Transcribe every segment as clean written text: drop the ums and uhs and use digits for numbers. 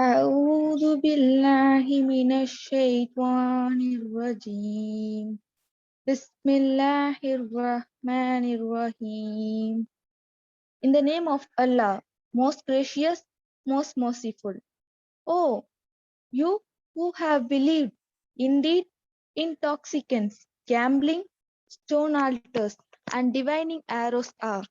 أعوذ بالله من الشيطان الرجيم بسم الله الرحمن الرحيم. In the name of Allah, most gracious, most merciful. Oh, you who have believed, indeed, intoxicants, gambling, stone altars, and divining arrows are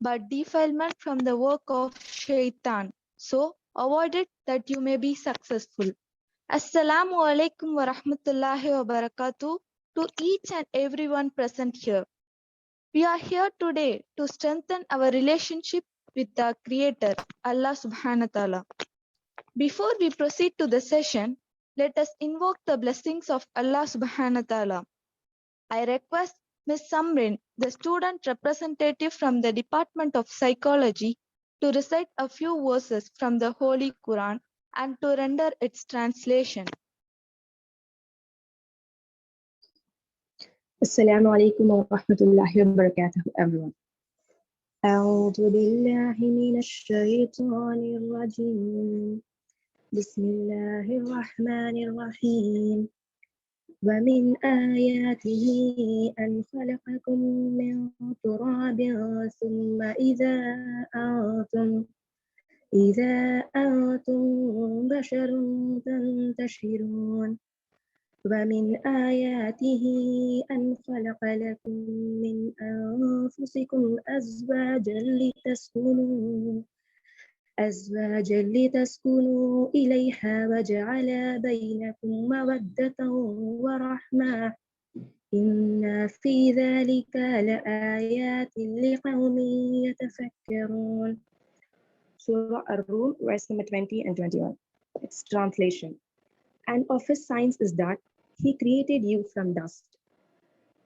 but defilement from the work of shaitan. So avoid it that you may be successful. Assalamu alaikum wa rahmatullahi wa barakatuh to each and everyone present here. We are here today to strengthen our relationship with the Creator, Allah subhanahu wa ta'ala. Before we proceed to the session, let us invoke the blessings of Allah subhanahu wa ta'ala. I request Ms. Samrin, the student representative from the Department of Psychology, to recite a few verses from the Holy Quran and to render its translation. Assalamu alaikum wa rahmatullahi wa barakatuh, everyone. أعوذ بالله من الشيطان الرجيم بسم الله الرحمن الرحيم ومن آياته أن خلقكم من تراب ثم إذا أنتم بشر تنتشرون ومن آياته أن خلق لكم من أنفسكم أزواجا لتسكنوا إليها وجعل بينكم مودة ورحمة إن في ذلك لآيات لقوم يتفكرون. Surah Ar-Rum, verse number 20 and 21. Its translation. And of his signs is that he created you from dust.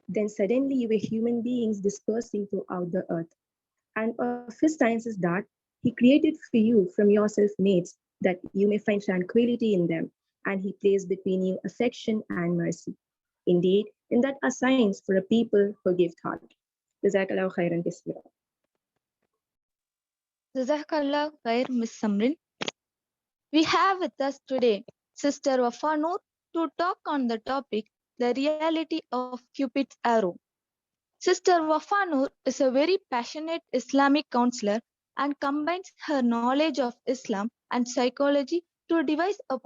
Then suddenly you were human beings dispersing throughout the earth. And of his signs is that he created for you from yourself mates, that you may find tranquility in them, and he placed between you affection and mercy. Indeed, in that are signs for a people who give thought. Jazakallahu khairan kaseera. Jazakallah khair, Ms. Samrin. We have with us today Sister Wafa Noor to talk on the topic, the reality of Cupid's arrow. Sister Wafa Noor is a very passionate Islamic counselor and combines her knowledge of Islam and psychology to devise a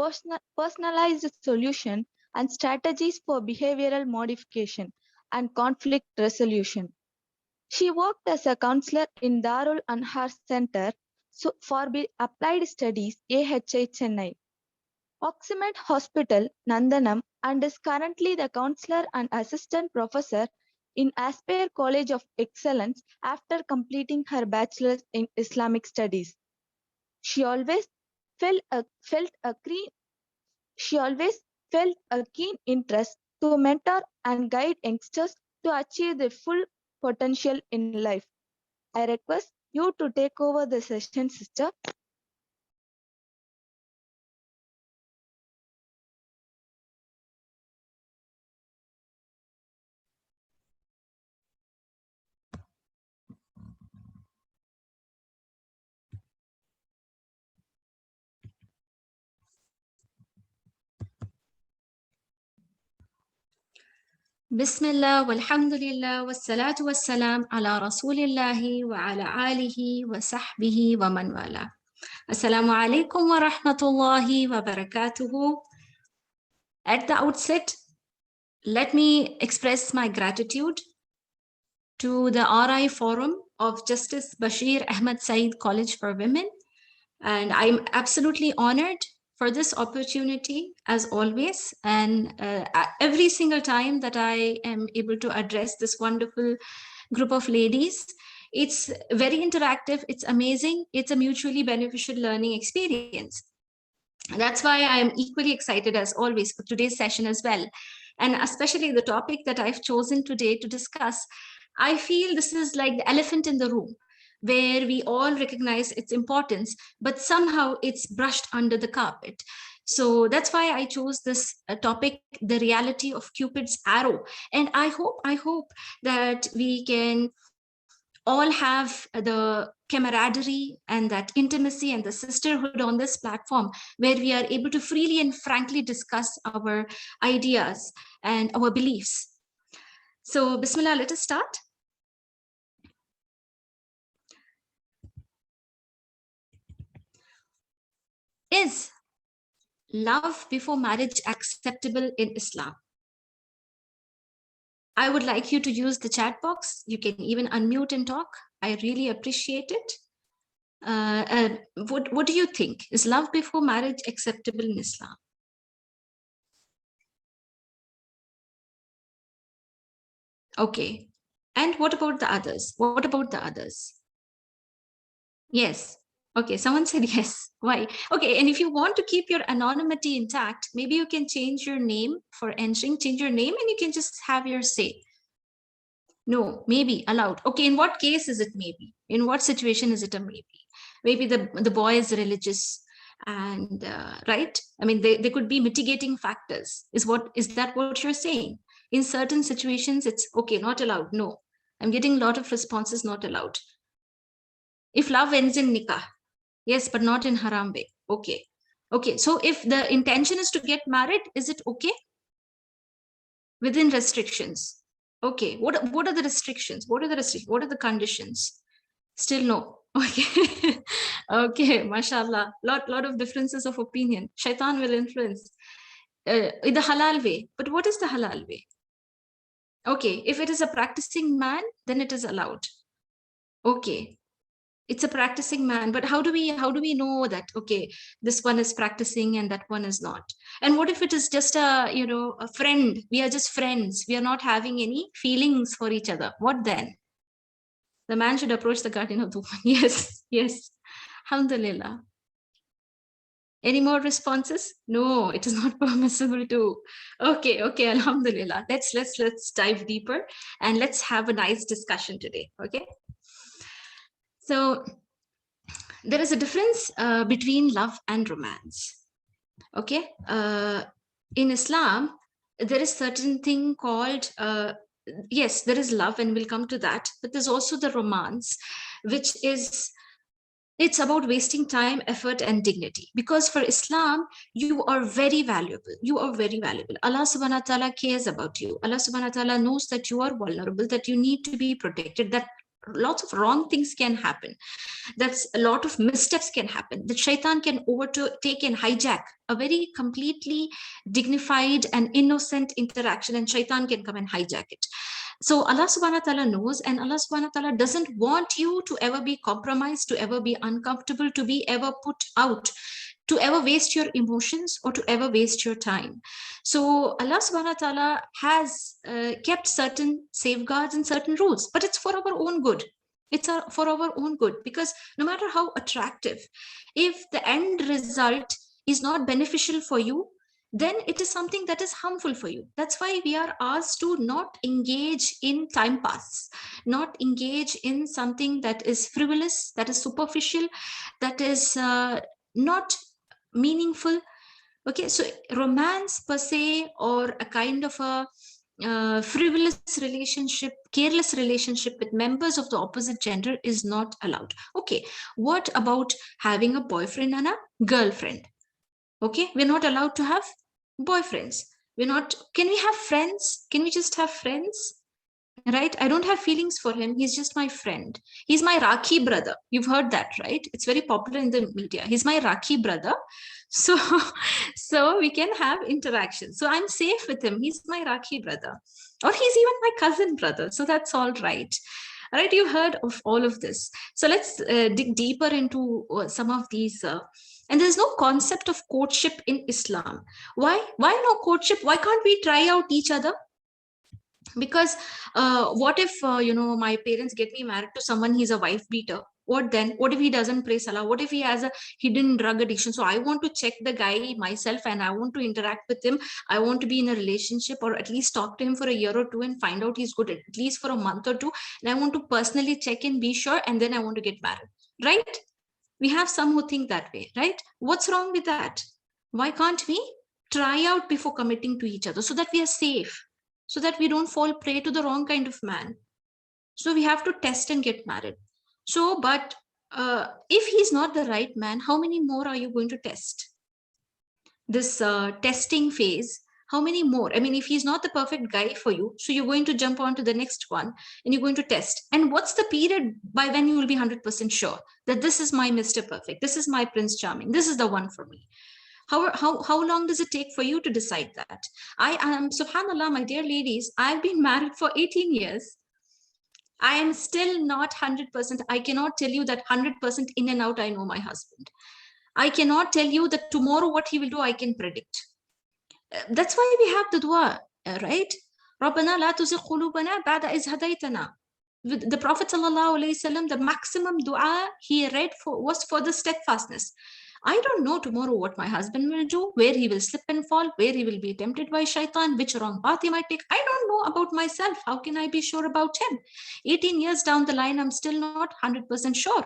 personalized solution and strategies for behavioral modification and conflict resolution. She worked as a counselor in Darul Anhar Center for Applied Studies, AHI Chennai, Oxymed Hospital, Nandanam, and is currently the counselor and assistant professor in Aspire College of Excellence after completing her bachelor's in Islamic Studies. She always felt a keen interest to mentor and guide youngsters to achieve their full potential in life. I request you to take over the session, sister. Bismillah, walhamdulillah, wassalatu wassalam ala rasulillahi wa ala alihi wa sahbihi wa man wala. Assalamu alaikum wa rahmatullahi wa barakatuhu. At the outset, let me express my gratitude to the RI Forum of Justice Bashir Ahmed Said College for Women. And I'm absolutely honored for this opportunity as always. And every single time that I am able to address this wonderful group of ladies, it's very interactive, it's amazing, it's a mutually beneficial learning experience. That's why I'm equally excited as always for today's session as well. And especially the topic that I've chosen today to discuss, I feel this is like the elephant in the room, where we all recognize its importance, but somehow it's brushed under the carpet. So that's why I chose this topic, the reality of Cupid's arrow. And I hope that we can all have the camaraderie and that intimacy and the sisterhood on this platform, where we are able to freely and frankly discuss our ideas and our beliefs. So Bismillah, let us start. Is love before marriage acceptable in Islam? I would like you to use the chat box. You can even unmute and talk. I really appreciate it. What do you think? Is love before marriage acceptable in Islam? Okay. And what about the others? What about the others? Yes. Okay, someone said yes. Why? Okay, and if you want to keep your anonymity intact, maybe you can change your name for entering, change your name, and you can just have your say. No, maybe allowed. Okay, in what case is it maybe? In what situation is it a maybe? Maybe the boy is religious and right? I mean, they could be mitigating factors. Is that what you're saying? In certain situations, it's okay, not allowed. No, I'm getting a lot of responses, not allowed. If love ends in nikah, yes, but not in haram way. Okay. Okay, so if the intention is to get married, is it okay? Within restrictions. Okay, what are the restrictions? What are the conditions? Still no. Okay. Okay, mashallah. Lot of differences of opinion. Shaitan will influence. In the halal way. But what is the halal way? Okay, if it is a practicing man, then it is allowed. Okay. It's a practicing man, but how do we know that, okay, this one is practicing and that one is not? And what if it is just a friend? We are just friends. We are not having any feelings for each other. What then? The man should approach the guardian of the woman. Yes, yes. Alhamdulillah. Any more responses? No, it is not permissible to. Okay, Alhamdulillah. Let's dive deeper and let's have a nice discussion today. Okay. So there is a difference between love and romance. Okay. In Islam, there is certain thing called, yes, there is love, and we'll come to that, but there's also the romance, which is, it's about wasting time, effort, and dignity. Because for Islam, you are very valuable. You are very valuable. Allah subhanahu wa ta'ala cares about you. Allah subhanahu wa ta'ala knows that you are vulnerable, that you need to be protected, that lots of wrong things can happen. That's a lot of missteps can happen. The shaitan can overtake and hijack a very completely dignified and innocent interaction, and shaitan can come and hijack it. So Allah subhanahu wa ta'ala knows, and Allah subhanahu wa ta'ala doesn't want you to ever be compromised, to ever be uncomfortable, to be ever put out, to ever waste your emotions, or to ever waste your time. So Allah subhanahu wa ta'ala has kept certain safeguards and certain rules, but it's for our own good. It's for our own good, because no matter how attractive, if the end result is not beneficial for you, then it is something that is harmful for you. That's why we are asked to not engage in time pass, not engage in something that is frivolous, that is superficial, that is not meaningful. Okay, so romance per se, or a kind of a frivolous relationship, careless relationship with members of the opposite gender is not allowed. Okay, what about having a boyfriend and a girlfriend? Okay, we're not allowed to have boyfriends. Can we have friends? Can we just have friends? Right? I don't have feelings for him. He's just my friend. He's my Rakhi brother. You've heard that, right? It's very popular in the media. He's my Rakhi brother. So we can have interaction. So I'm safe with him. He's my Rakhi brother. Or he's even my cousin brother. So that's all right. All right, you've heard of all of this. So let's dig deeper into some of these. And there's no concept of courtship in Islam. Why no courtship? Why can't we try out each other? Because what if my parents get me married to someone, he's a wife beater? What then? What if he doesn't pray salah? What if he has a hidden drug addiction? So I want to check the guy myself, and I want to interact with him. I want to be in a relationship, or at least talk to him for a year or two and find out he's good, at least for a month or two. And I want to personally check and be sure, and then I want to get married, right? We have some who think that way, right? What's wrong with that? Why can't we try out before committing to each other, so that we are safe, so that we don't fall prey to the wrong kind of man? So we have to test and get married. So, but if he's not the right man, how many more are you going to test? This testing phase, how many more? I mean, if he's not the perfect guy for you, so you're going to jump on to the next one and you're going to test. And what's the period by when you will be 100% sure that this is my Mr. Perfect, this is my Prince Charming, this is the one for me? How long does it take for you to decide that? I am, subhanallah, my dear ladies, I've been married for 18 years. I am still not 100%. I cannot tell you that 100% in and out I know my husband. I cannot tell you that tomorrow what he will do, I can predict. That's why we have the dua, right? رَبَّنَا لَا تُزِغْ قُلُوبَنَا بَعْدَ إِذْ هَدَيْتَنَا. The Prophet ﷺ, the maximum dua he read was for the steadfastness. I don't know tomorrow what my husband will do, where he will slip and fall, where he will be tempted by shaitan, which wrong path he might take. I don't know about myself. How can I be sure about him? 18 years down the line, I'm still not 100% sure.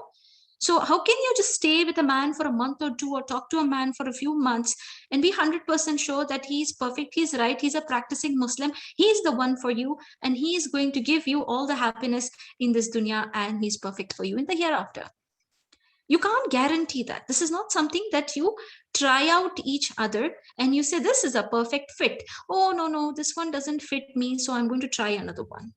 So how can you just stay with a man for a month or two, or talk to a man for a few months and be 100% sure that he's perfect, he's right, he's a practicing Muslim, he's the one for you, and he is going to give you all the happiness in this dunya, and he's perfect for you in the hereafter? You can't guarantee that. This is not something that you try out each other and you say, this is a perfect fit. Oh, no, this one doesn't fit me, so I'm going to try another one.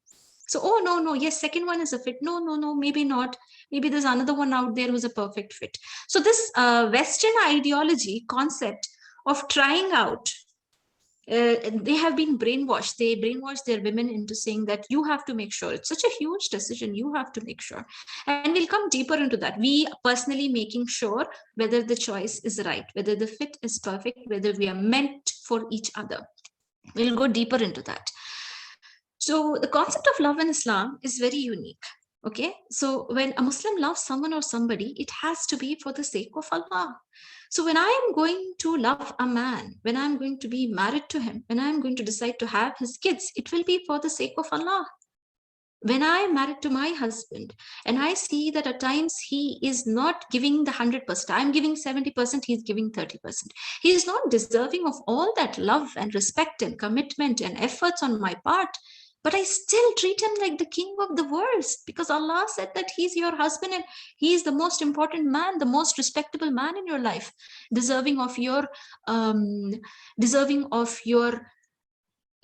So, oh, no, yes, second one is a fit. No, maybe not. Maybe there's another one out there who's a perfect fit. So this Western ideology concept of trying out, they have been brainwashed. They brainwash their women into saying that you have to make sure. It's such a huge decision. You have to make sure. And we'll come deeper into that. We personally making sure whether the choice is right, whether the fit is perfect, whether we are meant for each other. We'll go deeper into that. So the concept of love in Islam is very unique. Okay, so when a Muslim loves someone or somebody, it has to be for the sake of Allah. So when I am going to love a man, when I'm going to be married to him, when I'm going to decide to have his kids, it will be for the sake of Allah. When I am married to my husband and I see that at times he is not giving the 100%, I'm giving 70%, he's giving 30%. He is not deserving of all that love and respect and commitment and efforts on my part, but I still treat him like the king of the world, because Allah said that he's your husband and he is the most important man, the most respectable man in your life, deserving of your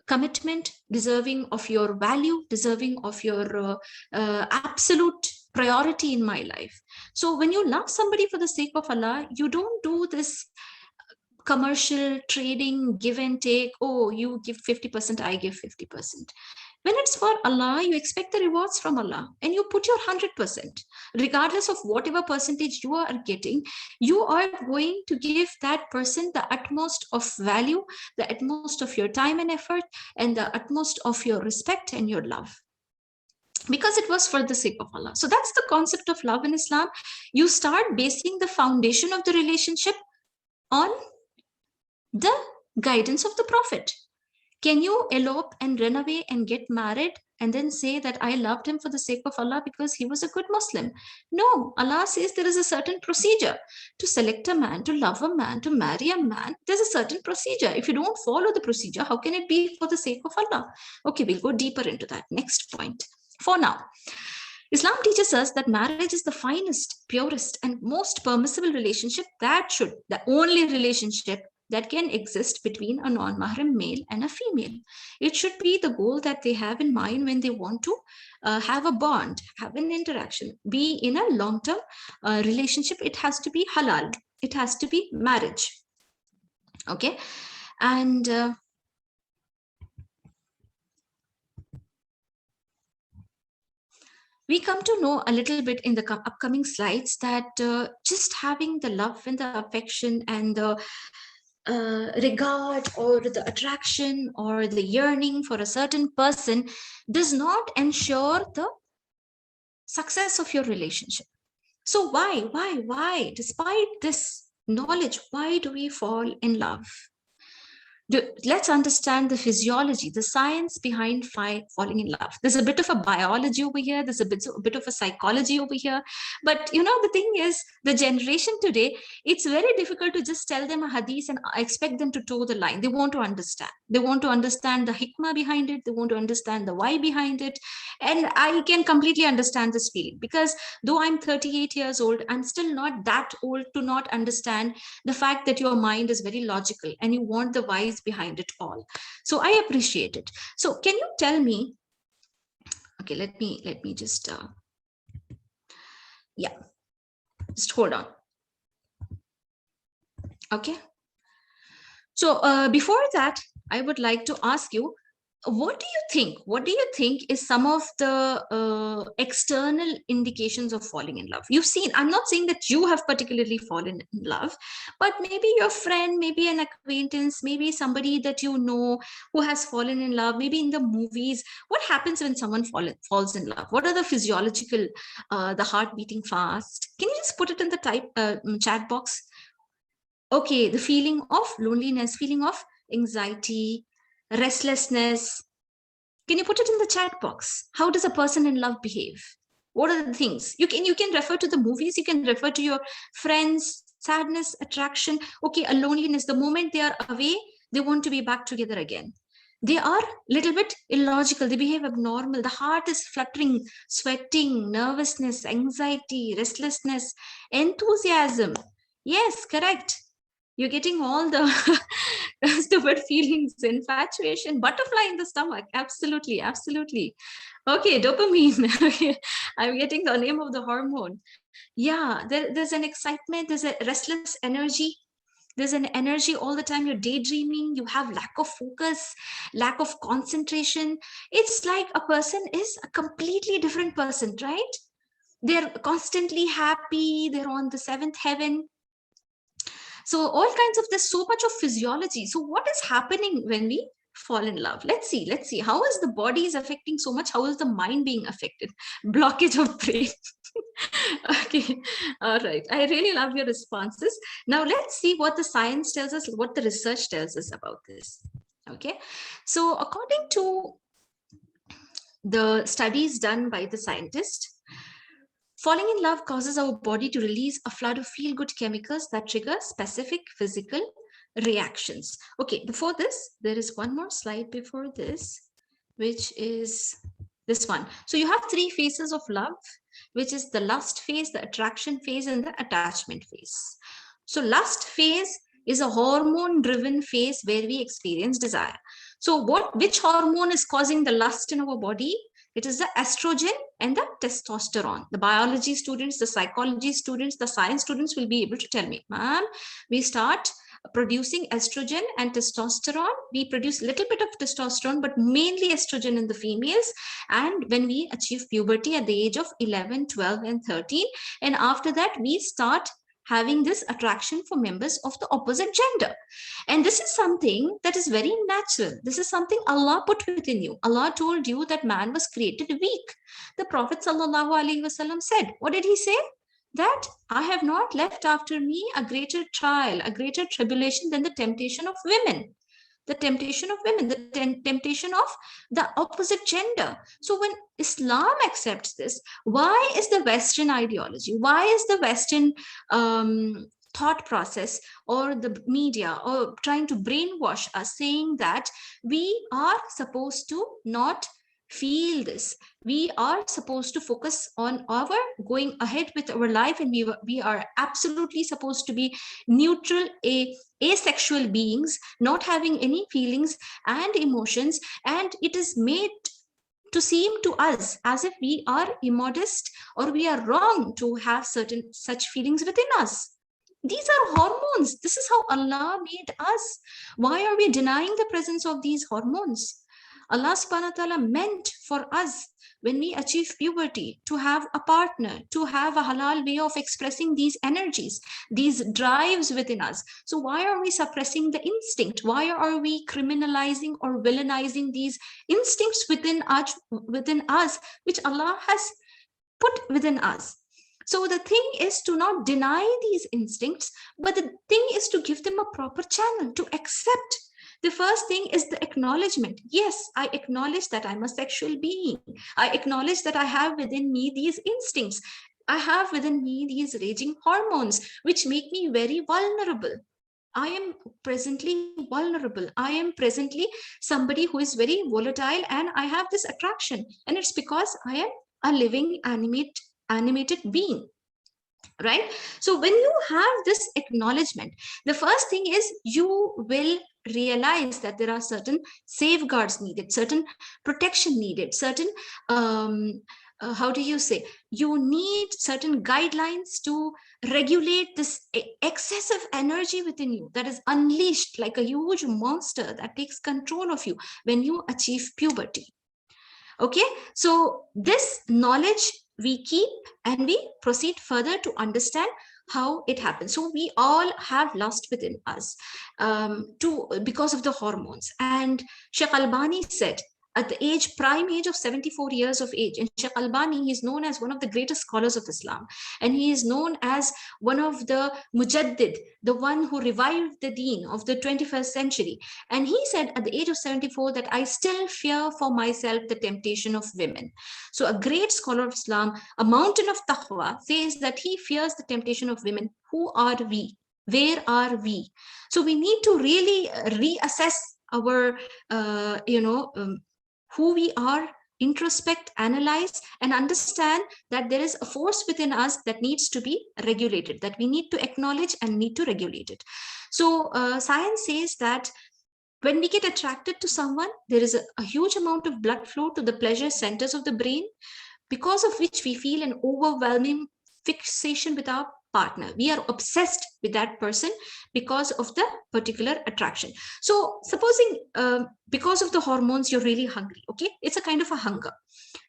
commitment, deserving of your value, deserving of your absolute priority in my life. So when you love somebody for the sake of Allah, you don't do this commercial trading, give and take. Oh, you give 50%, I give 50%. When it's for Allah, you expect the rewards from Allah and you put your 100%. Regardless of whatever percentage you are getting, you are going to give that person the utmost of value, the utmost of your time and effort, and the utmost of your respect and your love, because it was for the sake of Allah. So that's the concept of love in Islam. You start basing the foundation of the relationship on the guidance of the Prophet. Can you elope and run away and get married and then say that I loved him for the sake of Allah because he was a good Muslim? No, Allah says there is a certain procedure to select a man, to love a man, to marry a man. There's a certain procedure. If you don't follow the procedure, how can it be for the sake of Allah? Okay, we'll go deeper into that. Next point. For now, Islam teaches us that marriage is the finest, purest, and most permissible relationship the only relationship that can exist between a non-mahram male and a female. It should be the goal that they have in mind when they want to have a bond, have an interaction, be in a long-term relationship. It has to be halal. It has to be marriage. Okay, and we come to know a little bit in the upcoming slides that just having the love and the affection and the regard or the attraction or the yearning for a certain person does not ensure the success of your relationship. So why, despite this knowledge, why do we fall in love? Let's understand the physiology, the science behind falling in love. There's a bit of a biology over here. There's a bit of a psychology over here. But the thing is, the generation today, it's very difficult to just tell them a hadith and expect them to toe the line. They want to understand. They want to understand the hikmah behind it. They want to understand the why behind it. And I can completely understand this feeling, because though I'm 38 years old, I'm still not that old to not understand the fact that your mind is very logical and you want the whys behind it all. So I appreciate it. So can you tell me, okay, let me just just hold on. Okay, so before that, I would like to ask you, what do you think is some of the external indications of falling in love? You've seen, I'm not saying that you have particularly fallen in love, but maybe your friend, maybe an acquaintance, maybe somebody that you know who has fallen in love, maybe in the movies. What happens when someone falls in love? What are the physiological, the heart beating fast? Can you just put it in the chat box? Okay, the feeling of loneliness, feeling of anxiety, restlessness. Can you put it in the chat box? How does a person in love behave? What are the things? You can refer to the movies, you can refer to your friends, sadness, attraction. Okay, a loneliness. The moment they are away, they want to be back together again. They are a little bit illogical. They behave abnormal. The heart is fluttering, sweating, nervousness, anxiety, restlessness, enthusiasm. Yes, correct. You're getting all the stupid feelings, infatuation, butterfly in the stomach. Absolutely, absolutely. Okay, dopamine. I'm getting the name of the hormone. Yeah, there's an excitement, there's a restless energy. There's an energy all the time. You're daydreaming, you have lack of focus, lack of concentration. It's like a person is a completely different person, right? They're constantly happy, they're on the seventh heaven. So all kinds of, there's so much of physiology. So what is happening when we fall in love? Let's see how is the body is affecting so much, how is the mind being affected? Blockage of brain. Okay, all right, I really love your responses. Now let's see what the science tells us, what the research tells us about this. Okay, so according to the studies done by the scientists, falling in love causes our body to release a flood of feel-good chemicals that trigger specific physical reactions. Okay, before this, there is one more slide before this, which is this one. So you have three phases of love, which is the lust phase, the attraction phase, and the attachment phase. So lust phase is a hormone-driven phase where we experience desire. So which hormone is causing the lust in our body? It is the estrogen and the testosterone. The biology students, the psychology students, the science students will be able to tell me, ma'am, we start producing estrogen and testosterone. We produce a little bit of testosterone, but mainly estrogen in the females. And when we achieve puberty at the age of 11, 12, and 13, and after that, we start having this attraction for members of the opposite gender. And this is something that is very natural. This is something Allah put within you. Allah told you that man was created weak. The Prophet ﷺ said, what did he say? That I have not left after me a greater trial, a greater tribulation than the temptation of women. The temptation of women, the temptation of the opposite gender. So when Islam accepts this, why is the Western ideology, why is the Western thought process or the media or trying to brainwash us, saying that we are supposed to not feel this, we are supposed to focus on our going ahead with our life, and we are absolutely supposed to be neutral, asexual beings, not having any feelings and emotions, and it is made to seem to us as if we are immodest or we are wrong to have certain such feelings within us. These are hormones. This is how Allah made us. Why are we denying the presence of these hormones? Allah subhanahu wa ta'ala meant for us, when we achieve puberty, to have a partner, to have a halal way of expressing these energies, these drives within us. So why are we suppressing the instinct? Why are we criminalizing or villainizing these instincts within us, which Allah has put within us? So the thing is to not deny these instincts, but the thing is to give them a proper channel, to accept The first thing is the acknowledgement. Yes, I acknowledge that I'm a sexual being. I acknowledge that I have within me these instincts. I have within me these raging hormones, which make me very vulnerable. I am presently vulnerable. I am presently somebody who is very volatile, and I have this attraction. And it's because I am a living animated being. Right? So when you have this acknowledgement, the first thing is you will realize that there are certain safeguards needed, certain protection needed, certain how do you say, you need certain guidelines to regulate this excessive energy within you that is unleashed like a huge monster that takes control of you when you achieve puberty. Okay, so this knowledge we keep and we proceed further to understand how it happens. So we all have lust within us because of the hormones. And Sheikh Albani said, at the prime age of 74 years of age, and Sheikh Albani, he is known as one of the greatest scholars of Islam, and he is known as one of the mujaddid, the one who revived the deen of the 21st century. And he said at the age of 74 that I still fear for myself the temptation of women. So a great scholar of Islam, a mountain of taqwa, says that he fears the temptation of women. Who are we? Where are we? So we need to really reassess our, who we are, introspect, analyze, and understand that there is a force within us that needs to be regulated, that we need to acknowledge and need to regulate it. So science says that when we get attracted to someone, there is a huge amount of blood flow to the pleasure centers of the brain, because of which we feel an overwhelming fixation with our partner. We are obsessed with that person because of the particular attraction. So supposing because of the hormones, you're really hungry, okay? It's a kind of a hunger.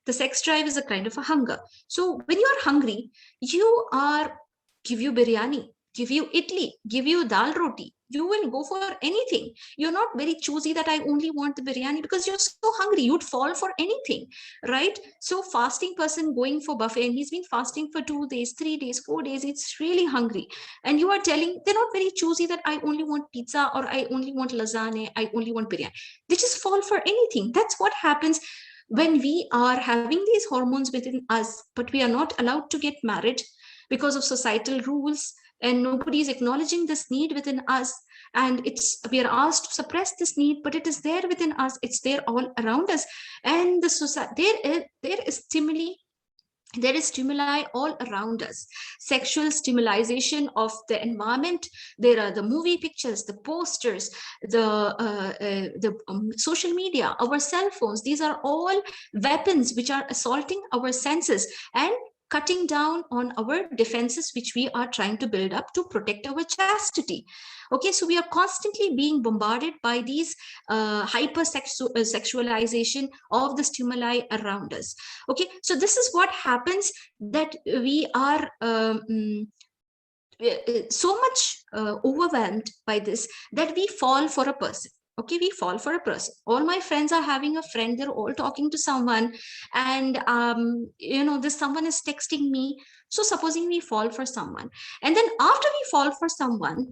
The sex drive is a kind of a hunger. So when you are hungry, give you biryani, give you idli, give you dal roti, you will go for anything. You're not very choosy that I only want the biryani, because you're so hungry, you'd fall for anything, right? So fasting person going for buffet, and he's been fasting for 2 days, 3 days, 4 days, it's really hungry. And you are telling, they're not very choosy that I only want pizza, or I only want lasagna, I only want biryani. They just fall for anything. That's what happens when we are having these hormones within us, but we are not allowed to get married because of societal rules, and nobody is acknowledging this need within us, and we are asked to suppress this need, but it is there within us, it's there all around us. And the society, there is stimuli all around us, sexual stimulation of the environment. There are the movie pictures, the posters, the social media, our cell phones. These are all weapons which are assaulting our senses and cutting down on our defenses, which we are trying to build up to protect our chastity. Okay, so we are constantly being bombarded by these hypersexualization of the stimuli around us. Okay, so this is what happens, that we are so much overwhelmed by this that we fall for a person. Okay, we fall for a person. All my friends are having a friend, they're all talking to someone, and this someone is texting me. So supposing we fall for someone, and then after we fall for someone,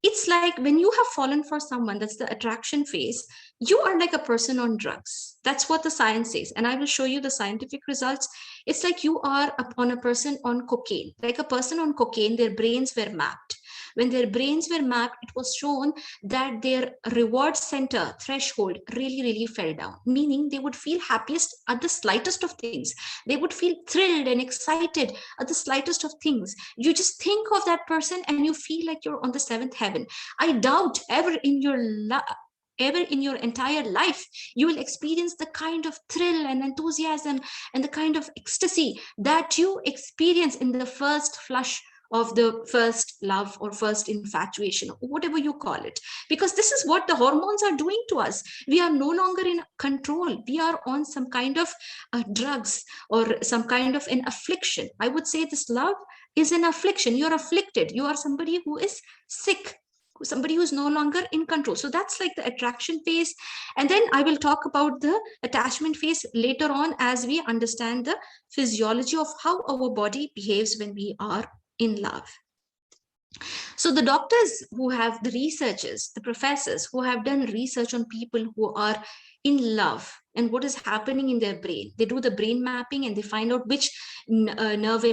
it's like when you have fallen for someone, that's the attraction phase, you are like a person on drugs. That's what the science says, and I will show you the scientific results. It's like you are on a person on cocaine. Like a person on cocaine, their brains were mapped. When their brains were mapped, it was shown that their reward center threshold really, really fell down, meaning they would feel happiest at the slightest of things. They would feel thrilled and excited at the slightest of things. You just think of that person and you feel like you're on the seventh heaven. I doubt ever in your entire life you will experience the kind of thrill and enthusiasm and the kind of ecstasy that you experience in the first flush of the first love or first infatuation, or whatever you call it, because this is what the hormones are doing to us. We are no longer in control. We are on some kind of drugs or some kind of an affliction. I would say this love is an affliction. You're afflicted. You are somebody who is sick, somebody who's no longer in control. So that's like the attraction phase. And then I will talk about the attachment phase later on, as we understand the physiology of how our body behaves when we are in love. So the doctors who have, the researchers, the professors who have done research on people who are in love and what is happening in their brain, they do the brain mapping and they find out which nerve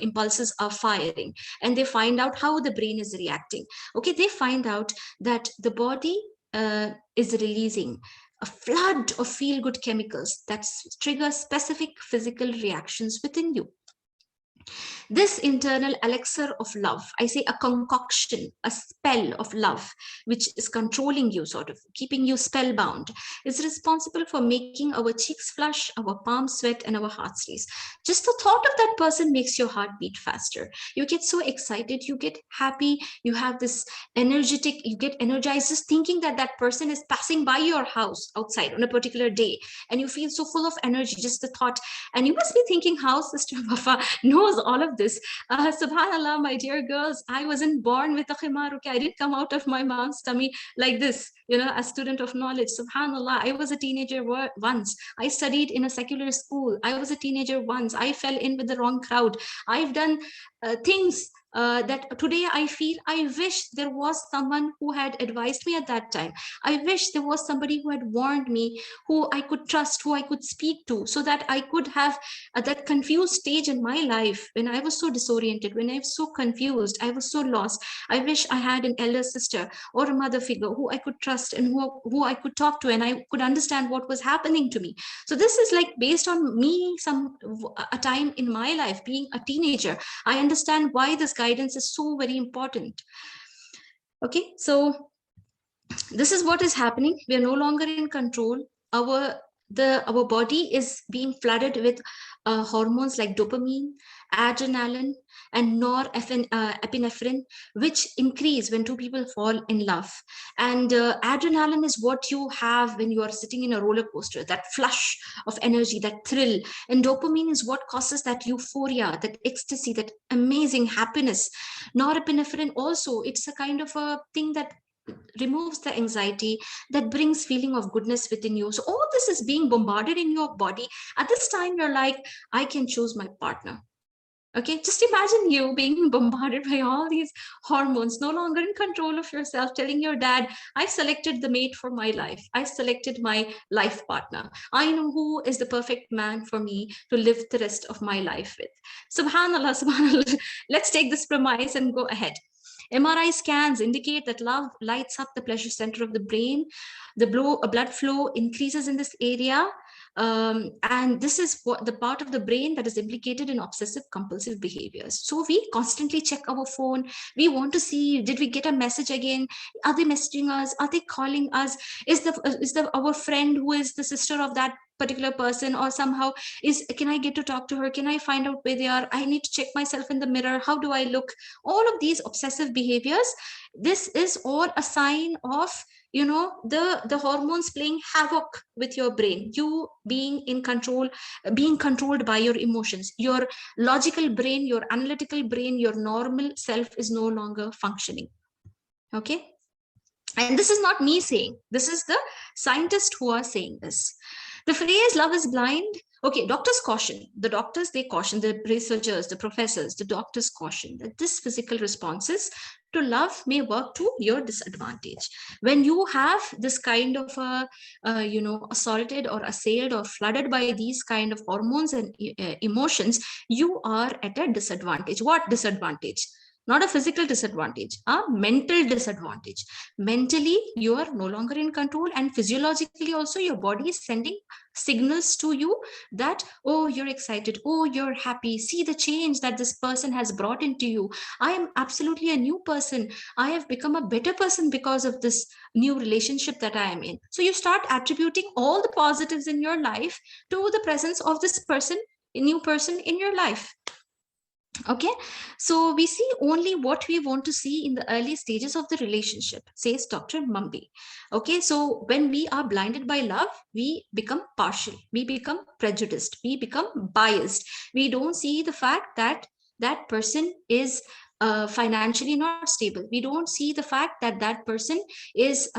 impulses are firing, and they find out how the brain is reacting. Okay, they find out that the body is releasing a flood of feel-good chemicals that trigger specific physical reactions within you. This internal elixir of love, I say a concoction, a spell of love, which is controlling you, sort of keeping you spellbound, is responsible for making our cheeks flush, our palms sweat, and our hearts race. Just the thought of that person makes your heart beat faster. You get so excited, you get happy, you have this energetic, you get energized just thinking that that person is passing by your house outside on a particular day, and you feel so full of energy, just the thought. And you must be thinking how Sister Wafa knows all of this. Subhanallah, my dear girls, I wasn't born with a khimar. Okay, I didn't come out of my mom's tummy like this, you know, a student of knowledge. Subhanallah, I was a teenager once. I studied in a secular school. I was a teenager once. I fell in with the wrong crowd. I've done things that today I feel I wish there was someone who had advised me at that time. I wish there was somebody who had warned me, who I could trust, who I could speak to, so that I could have that confused stage in my life when I was so disoriented, when I was so confused, I was so lost. I wish I had an elder sister or a mother figure who I could trust and who I could talk to, and I could understand what was happening to me. So this is like based on me, a time in my life being a teenager. I understand why this guidance is so very important. Okay, so this is what is happening. We are no longer in control. Our body is being flooded with hormones like dopamine, adrenaline, and norepinephrine, which increase when two people fall in love. And adrenaline is what you have when you are sitting in a roller coaster, that flush of energy, that thrill. And dopamine is what causes that euphoria, that ecstasy, that amazing happiness. Norepinephrine also, it's a kind of a thing that removes the anxiety, that brings feeling of goodness within you. So all this is being bombarded in your body. At this time, you're like, I can choose my partner. Okay, just imagine you being bombarded by all these hormones, no longer in control of yourself, telling your dad, I've selected the mate for my life. I've selected my life partner. I know who is the perfect man for me to live the rest of my life with. Subhanallah, subhanallah. Let's take this premise and go ahead. MRI scans indicate that love lights up the pleasure center of the brain. The blood flow increases in this area. And this is what the part of the brain that is implicated in obsessive compulsive behaviors. So we constantly check our phone. We want to see, did we get a message again? Are they messaging us? Are they calling us? Is our friend who is the sister of that particular person, or somehow can I get to talk to her? Can I find out where they are? I need to check myself in the mirror. How do I look? All of these obsessive behaviors, this is all a sign of, you know, the hormones playing havoc with your brain, you being in control, being controlled by your emotions. Your logical brain, your analytical brain, your normal self is no longer functioning. Okay, and this is not me saying, this is the scientists who are saying this. The phrase love is blind, okay, doctors caution, the doctors, they caution, the researchers, the professors, the doctors caution that this physical responses to love may work to your disadvantage. When you have this kind of you know, assaulted or assailed or flooded by these kind of hormones and emotions, you are at a disadvantage. What disadvantage? Not a physical disadvantage, a mental disadvantage. Mentally, you are no longer in control, and physiologically also your body is sending signals to you that, oh, you're excited, oh, you're happy, see the change that this person has brought into you. I am absolutely a new person. I have become a better person because of this new relationship that I am in. So you start attributing all the positives in your life to the presence of this person, a new person in your life. Okay, so we see only what we want to see in the early stages of the relationship, says Dr. Mumby. Okay, so when we are blinded by love, we become partial, we become prejudiced, we become biased. We don't see the fact that that person is financially not stable. We don't see the fact that that person is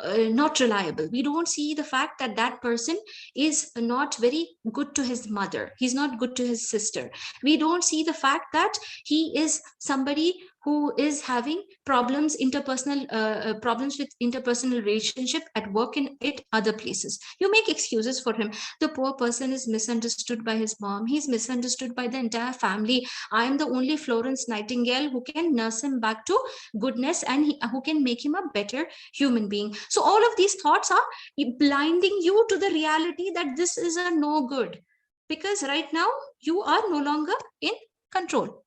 not reliable. We don't see the fact that that person is not very good to his mother, he's not good to his sister. We don't see the fact that he is somebody who is having problems, interpersonal problems with interpersonal relationship at work and at other places. You make excuses for him. The poor person is misunderstood by his mom. He's misunderstood by the entire family. I am the only Florence Nightingale who can nurse him back to goodness, and who can make him a better human being. So all of these thoughts are blinding you to the reality that this is a no good, because right now you are no longer in control.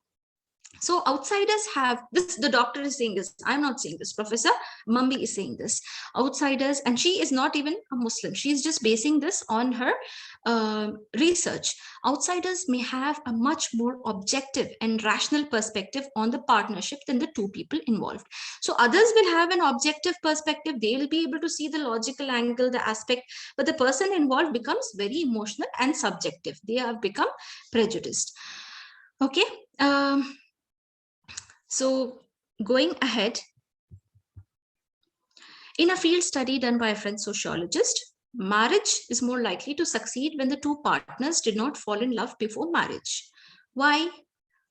So outsiders have this, the doctor is saying this, I'm not saying this, Professor Mumby is saying this. Outsiders, and she is not even a Muslim, she's just basing this on her research. Outsiders may have a much more objective and rational perspective on the partnership than the two people involved. So others will have an objective perspective, they will be able to see the logical angle, the aspect, but the person involved becomes very emotional and subjective. They have become prejudiced. Okay. So going ahead, in a field study done by a French sociologist, marriage is more likely to succeed when the two partners did not fall in love before marriage. Why?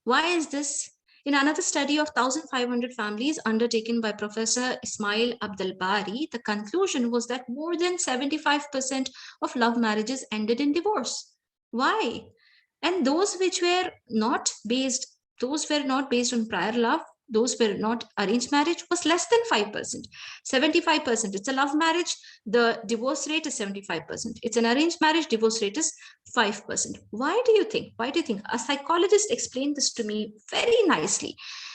Why is this? In another study of 1,500 families undertaken by Professor Ismail Abdelbari, the conclusion was that more than 75% of love marriages ended in divorce. Why? And those which were not based on prior love, those were not arranged marriage, was less than 5%. 75%, it's a love marriage, the divorce rate is 75%. It's an arranged marriage, divorce rate is 5%. Why do you think? A psychologist explained this to me very nicely.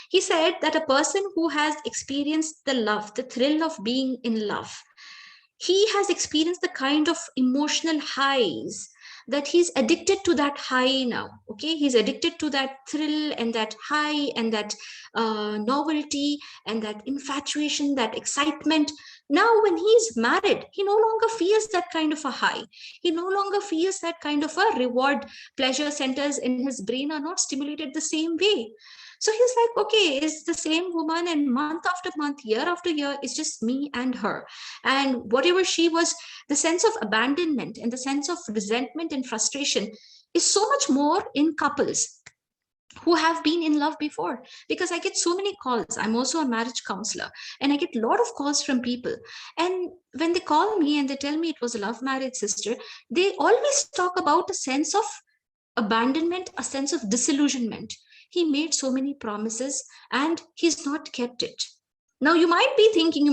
He said that a person who has experienced the love, the thrill of being in love, he has experienced the kind of emotional highs that he's addicted to that high now. Okay, he's addicted to that thrill and that high and that novelty and that infatuation, that excitement. Now when he's married, he no longer feels that kind of a high. He no longer feels that kind of a reward. Pleasure centers in his brain are not stimulated the same way. So he's like, okay, it's the same woman, and month after month, year after year, it's just me and her. And whatever she was, the sense of abandonment and the sense of resentment and frustration is so much more in couples who have been in love before. Because I get so many calls. I'm also a marriage counselor, and I get a lot of calls from people. And when they call me and they tell me it was a love marriage, sister, they always talk about a sense of abandonment, a sense of disillusionment. He made so many promises and he's not kept it. Now you might be thinking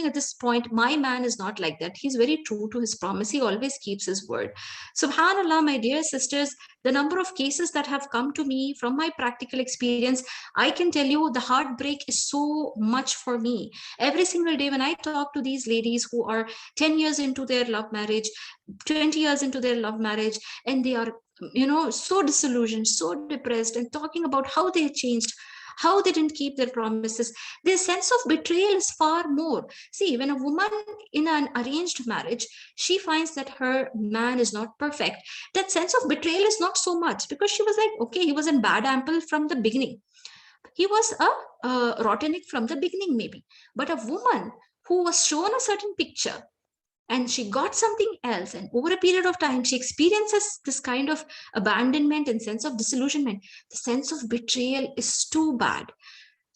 at this point, my man is not like that. He's very true to his promise. He always keeps his word. Subhanallah, my dear sisters, the number of cases that have come to me from my practical experience, I can tell you the heartbreak is so much for me. Every single day when I talk to these ladies who are 10 years into their love marriage, 20 years into their love marriage, and they are, so disillusioned, so depressed, and talking about how they changed, how they didn't keep their promises, their sense of betrayal is far more. See, when a woman in an arranged marriage, she finds that her man is not perfect, that sense of betrayal is not so much, because she was like, okay, he was a bad apple from the beginning. He was a rotten egg from the beginning, maybe. But a woman who was shown a certain picture, and she got something else, and over a period of time she experiences this kind of abandonment and sense of disillusionment, the sense of betrayal is too bad.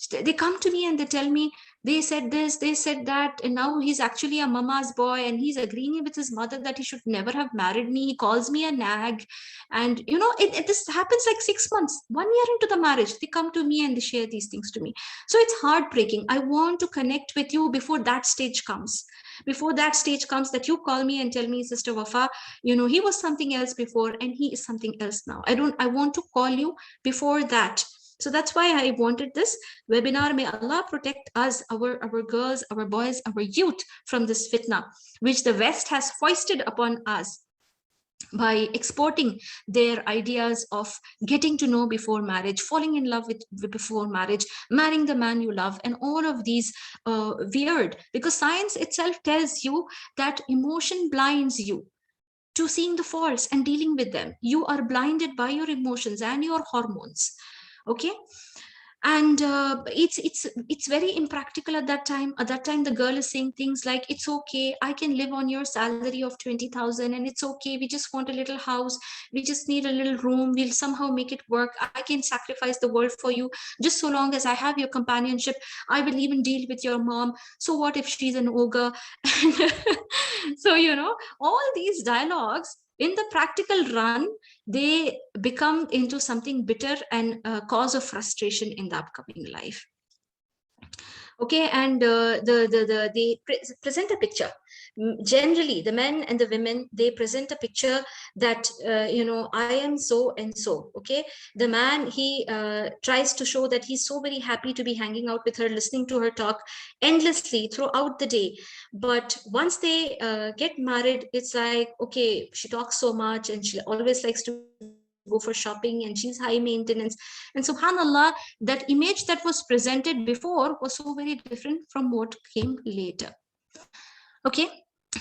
They come to me and they tell me, they said this, they said that, and now he's actually a mama's boy, and he's agreeing with his mother that he should never have married me. He calls me a nag. And this happens like 6 months, 1 year into the marriage, they come to me and they share these things to me. So it's heartbreaking. I want to connect with you before that stage comes. That you call me and tell me, Sister Wafa, he was something else before and he is something else now. I want to call you before that. So that's why I wanted this webinar. May Allah protect us, our girls, our boys, our youth from this fitna, which the West has foisted upon us by exporting their ideas of getting to know before marriage, falling in love with before marriage, marrying the man you love, and all of these weird, because science itself tells you that emotion blinds you to seeing the faults and dealing with them. You are blinded by your emotions and your hormones. Okay. And it's very impractical at that time. At that time, the girl is saying things like, it's okay, I can live on your salary of 20,000, and it's okay, we just want a little house, we just need a little room, we'll somehow make it work, I can sacrifice the world for you, just so long as I have your companionship, I will even deal with your mom. So what if she's an ogre? So, you know, all these dialogues in the practical run, they become into something bitter and a cause of frustration in the upcoming life. Okay, and they present a picture. Generally, the men and the women, they present a picture that, you know, I am so and so. Okay, the man, he tries to show that he's so very happy to be hanging out with her, listening to her talk endlessly throughout the day. But once they get married, it's like, okay, she talks so much and she always likes to go for shopping and she's high maintenance. And subhanallah, that image that was presented before was so very different from what came later. Okay,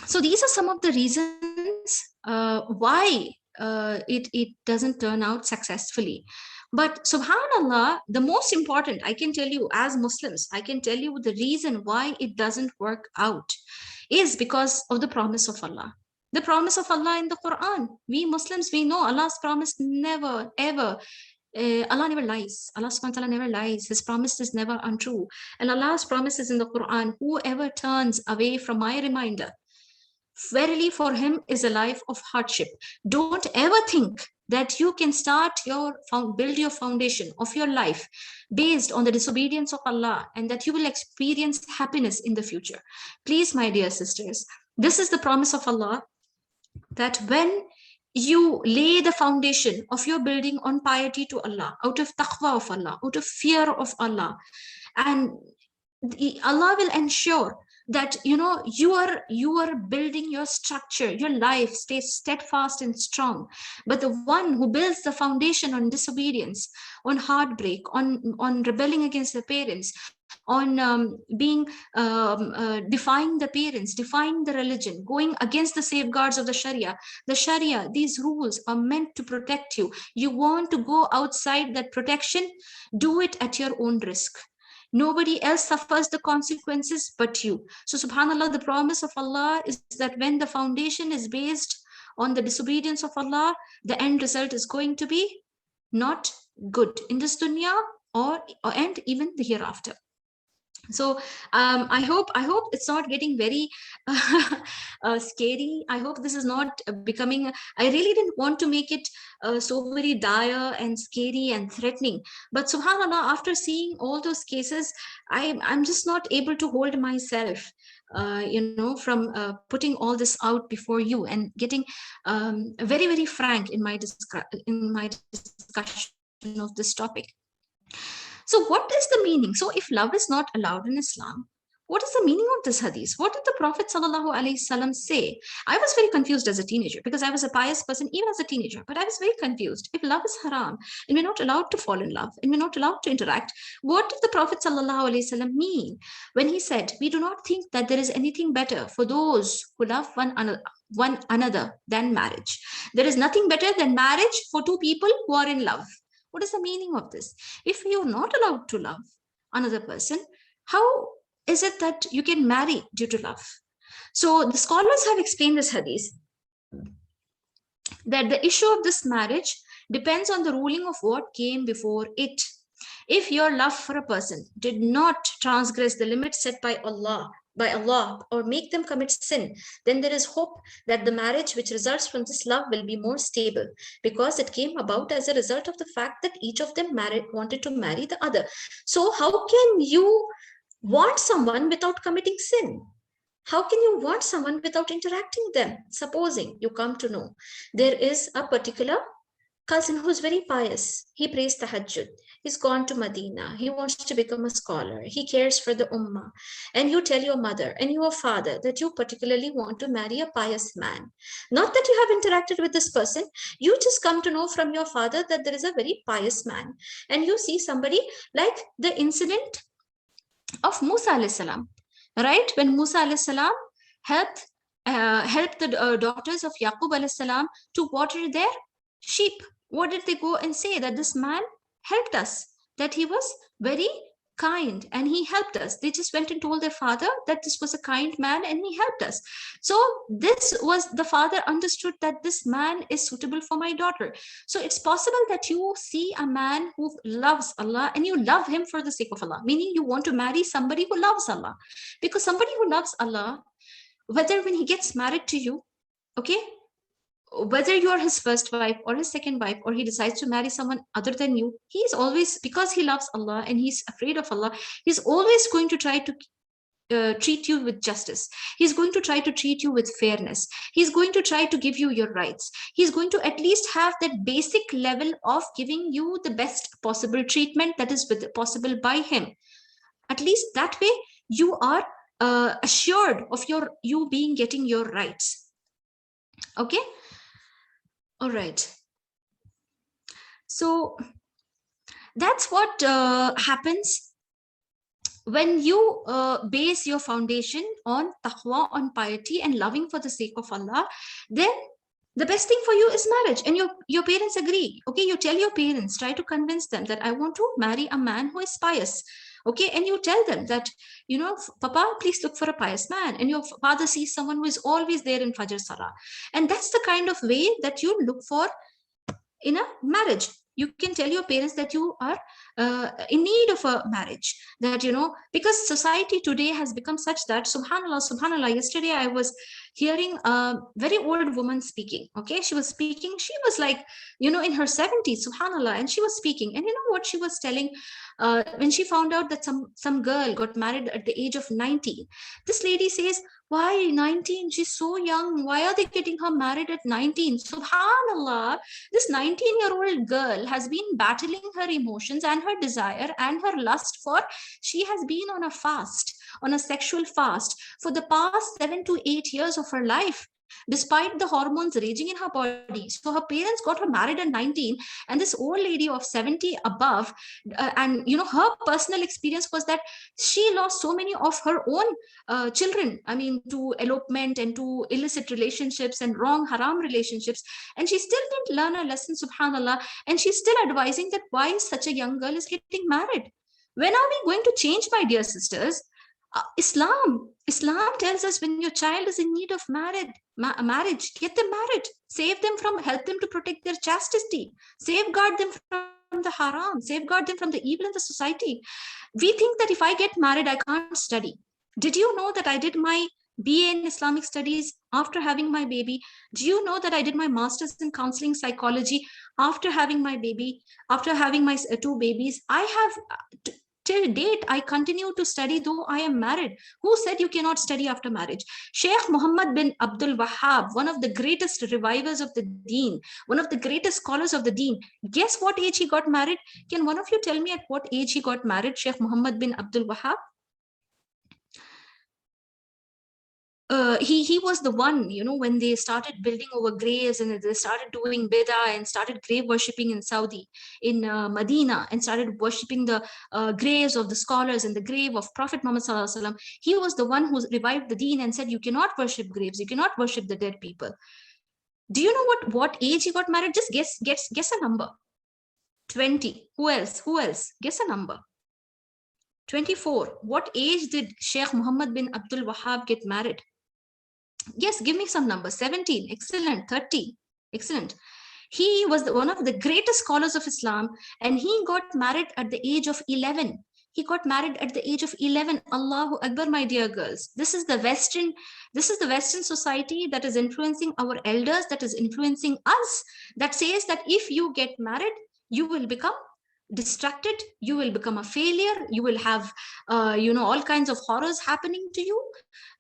so these are some of the reasons why it doesn't turn out successfully. But subhanallah, the most important, I can tell you, as Muslims, I can tell you the reason why it doesn't work out is because of the promise of Allah. The promise of Allah in the Quran. We Muslims, we know Allah's promise never, ever. Allah never lies. Allah subhanahu wa ta'ala never lies. His promise is never untrue. And Allah's promise is in the Quran, whoever turns away from my reminder, verily for him is a life of hardship. Don't ever think that you can build your foundation of your life based on the disobedience of Allah and that you will experience happiness in the future. Please, my dear sisters, this is the promise of Allah, that when you lay the foundation of your building on piety to Allah, out of taqwa of Allah, out of fear of Allah, and Allah will ensure that, you know, you are building your structure, your life stays steadfast and strong. But the one who builds the foundation on disobedience, on heartbreak, on rebelling against the parents, on defying the parents, defying the religion, going against the safeguards of the Sharia. The Sharia, these rules are meant to protect you. You want to go outside that protection, do it at your own risk. Nobody else suffers the consequences but you. So subhanallah, the promise of Allah is that when the foundation is based on the disobedience of Allah, the end result is going to be not good in this dunya and even the hereafter. So I hope it's not getting very scary. I hope this is not becoming, I really didn't want to make it so very dire and scary and threatening. But subhanallah, after seeing all those cases, I'm just not able to hold myself, you know, from putting all this out before you and getting very, very frank in my discussion of this topic. So what is the meaning? So if love is not allowed in Islam, what is the meaning of this hadith? What did the Prophet ﷺ say? I was very confused as a teenager because I was a pious person even as a teenager, but I was very confused. If love is haram and we're not allowed to fall in love and we're not allowed to interact, what did the Prophet ﷺ mean when he said, we do not think that there is anything better for those who love one another than marriage. There is nothing better than marriage for two people who are in love. What is the meaning of this? If you're not allowed to love another person, how is it that you can marry due to love? So the scholars have explained this hadith, that the issue of this marriage depends on the ruling of what came before it. If your love for a person did not transgress the limits set by Allah or make them commit sin, then there is hope that the marriage which results from this love will be more stable, because it came about as a result of the fact that each of them wanted to marry the other. So how can you want someone without committing sin? How can you want someone without interacting with them? Supposing you come to know there is a particular cousin who's very pious. He prays tahajjud. He's gone to Medina. He wants to become a scholar. He cares for the ummah. And you tell your mother and your father that you particularly want to marry a pious man. Not that you have interacted with this person. You just come to know from your father that there is a very pious man. And you see somebody like the incident of Musa alayhi salam, right? When Musa alayhi salam helped the daughters of Yaqub alayhi salam to water their sheep. What did they go and say? That this man helped us. that he was very kind and he helped us. They just went and told their father that this was a kind man and he helped us. So this was, the father understood that this man is suitable for my daughter. So it's possible that you see a man who loves Allah and you love him for the sake of Allah, meaning you want to marry somebody who loves Allah. Because somebody who loves Allah, whether when he gets married to you, okay, whether you're his first wife or his second wife, or he decides to marry someone other than you, he's always, because he loves Allah and he's afraid of Allah, he's always going to try to treat you with justice. He's going to try to treat you with fairness. He's going to try to give you your rights. He's going to at least have that basic level of giving you the best possible treatment that is possible by him. At least that way you are assured of you getting your rights. Okay. All right. So that's what happens when you base your foundation on taqwa, on piety and loving for the sake of Allah. Then the best thing for you is marriage, and your parents agree. Okay, you tell your parents, try to convince them that I want to marry a man who is pious. Okay, and you tell them that, you know, Papa, please look for a pious man. And your father sees someone who is always there in Fajr Salah. And that's the kind of way that you look for in a marriage. You can tell your parents that you are in need of a marriage, that, you know, because society today has become such that, subhanallah, yesterday I was hearing a very old woman speaking. Okay, she was speaking, she was like, you know, in her 70s, subhanallah, and she was speaking, and you know what she was telling? When she found out that some girl got married at the age of 19, this lady says, why 19? She's so young. Why are they getting her married at 19? Subhanallah, this 19-year-old girl has been battling her emotions and her desire and her lust for, she has been on a fast, on a sexual fast for the past 7 to 8 years of her life, despite the hormones raging in her body. So her parents got her married at 19, and this old lady of 70 above, and you know, her personal experience was that she lost so many of her own children, I mean, to elopement and to illicit relationships and wrong haram relationships, and she still didn't learn a lesson, subhanallah, and she's still advising that why such a young girl is getting married. When are we going to change, my dear sisters? Islam tells us, when your child is in need of marriage, get them married, save them from, help them to protect their chastity, safeguard them from the haram, safeguard them from the evil in the society. We think that if I get married, I can't study. Did you know that I did my BA in Islamic studies after having my baby? Do you know that I did my master's in counseling psychology after having my baby, after having my 2 babies? I have till date, I continue to study though I am married. Who said you cannot study after marriage? Sheikh Muhammad bin Abdul Wahhab, one of the greatest revivers of the deen, one of the greatest scholars of the deen, guess what age he got married? Can one of you tell me at what age he got married, Sheikh Muhammad bin Abdul Wahhab? He was the one, you know, when they started building over graves and they started doing bid'ah and started grave worshipping in Saudi, in Medina, and started worshipping the graves of the scholars and the grave of Prophet Muhammad sallallahu alaihi wasallam. He was the one who revived the deen and said, you cannot worship graves, you cannot worship the dead people. Do you know what age he got married? Just guess a number. 20. Who else? Guess a number. 24. What age did Sheikh Muhammad bin Abdul Wahhab get married? Yes, give me some numbers. 17. Excellent. 30. Excellent. He was one of the greatest scholars of Islam, and he got married at the age of 11. He got married at the age of 11. Allahu Akbar, my dear girls. This is the Western society that is influencing our elders, that is influencing us, that says that if you get married, you will become distracted, you will become a failure, you will have all kinds of horrors happening to you.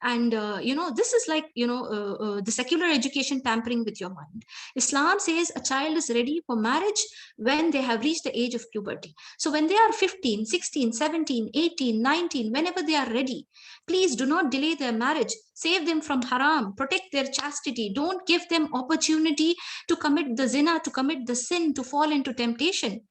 And this is like the secular education tampering with your mind. Islam says a child is ready for marriage when they have reached the age of puberty. So when they are 15, 16, 17, 18, 19, whenever they are ready, please do not delay their marriage. Save them from haram, protect their chastity. Don't give them opportunity to commit the zina, to commit the sin, to fall into temptation.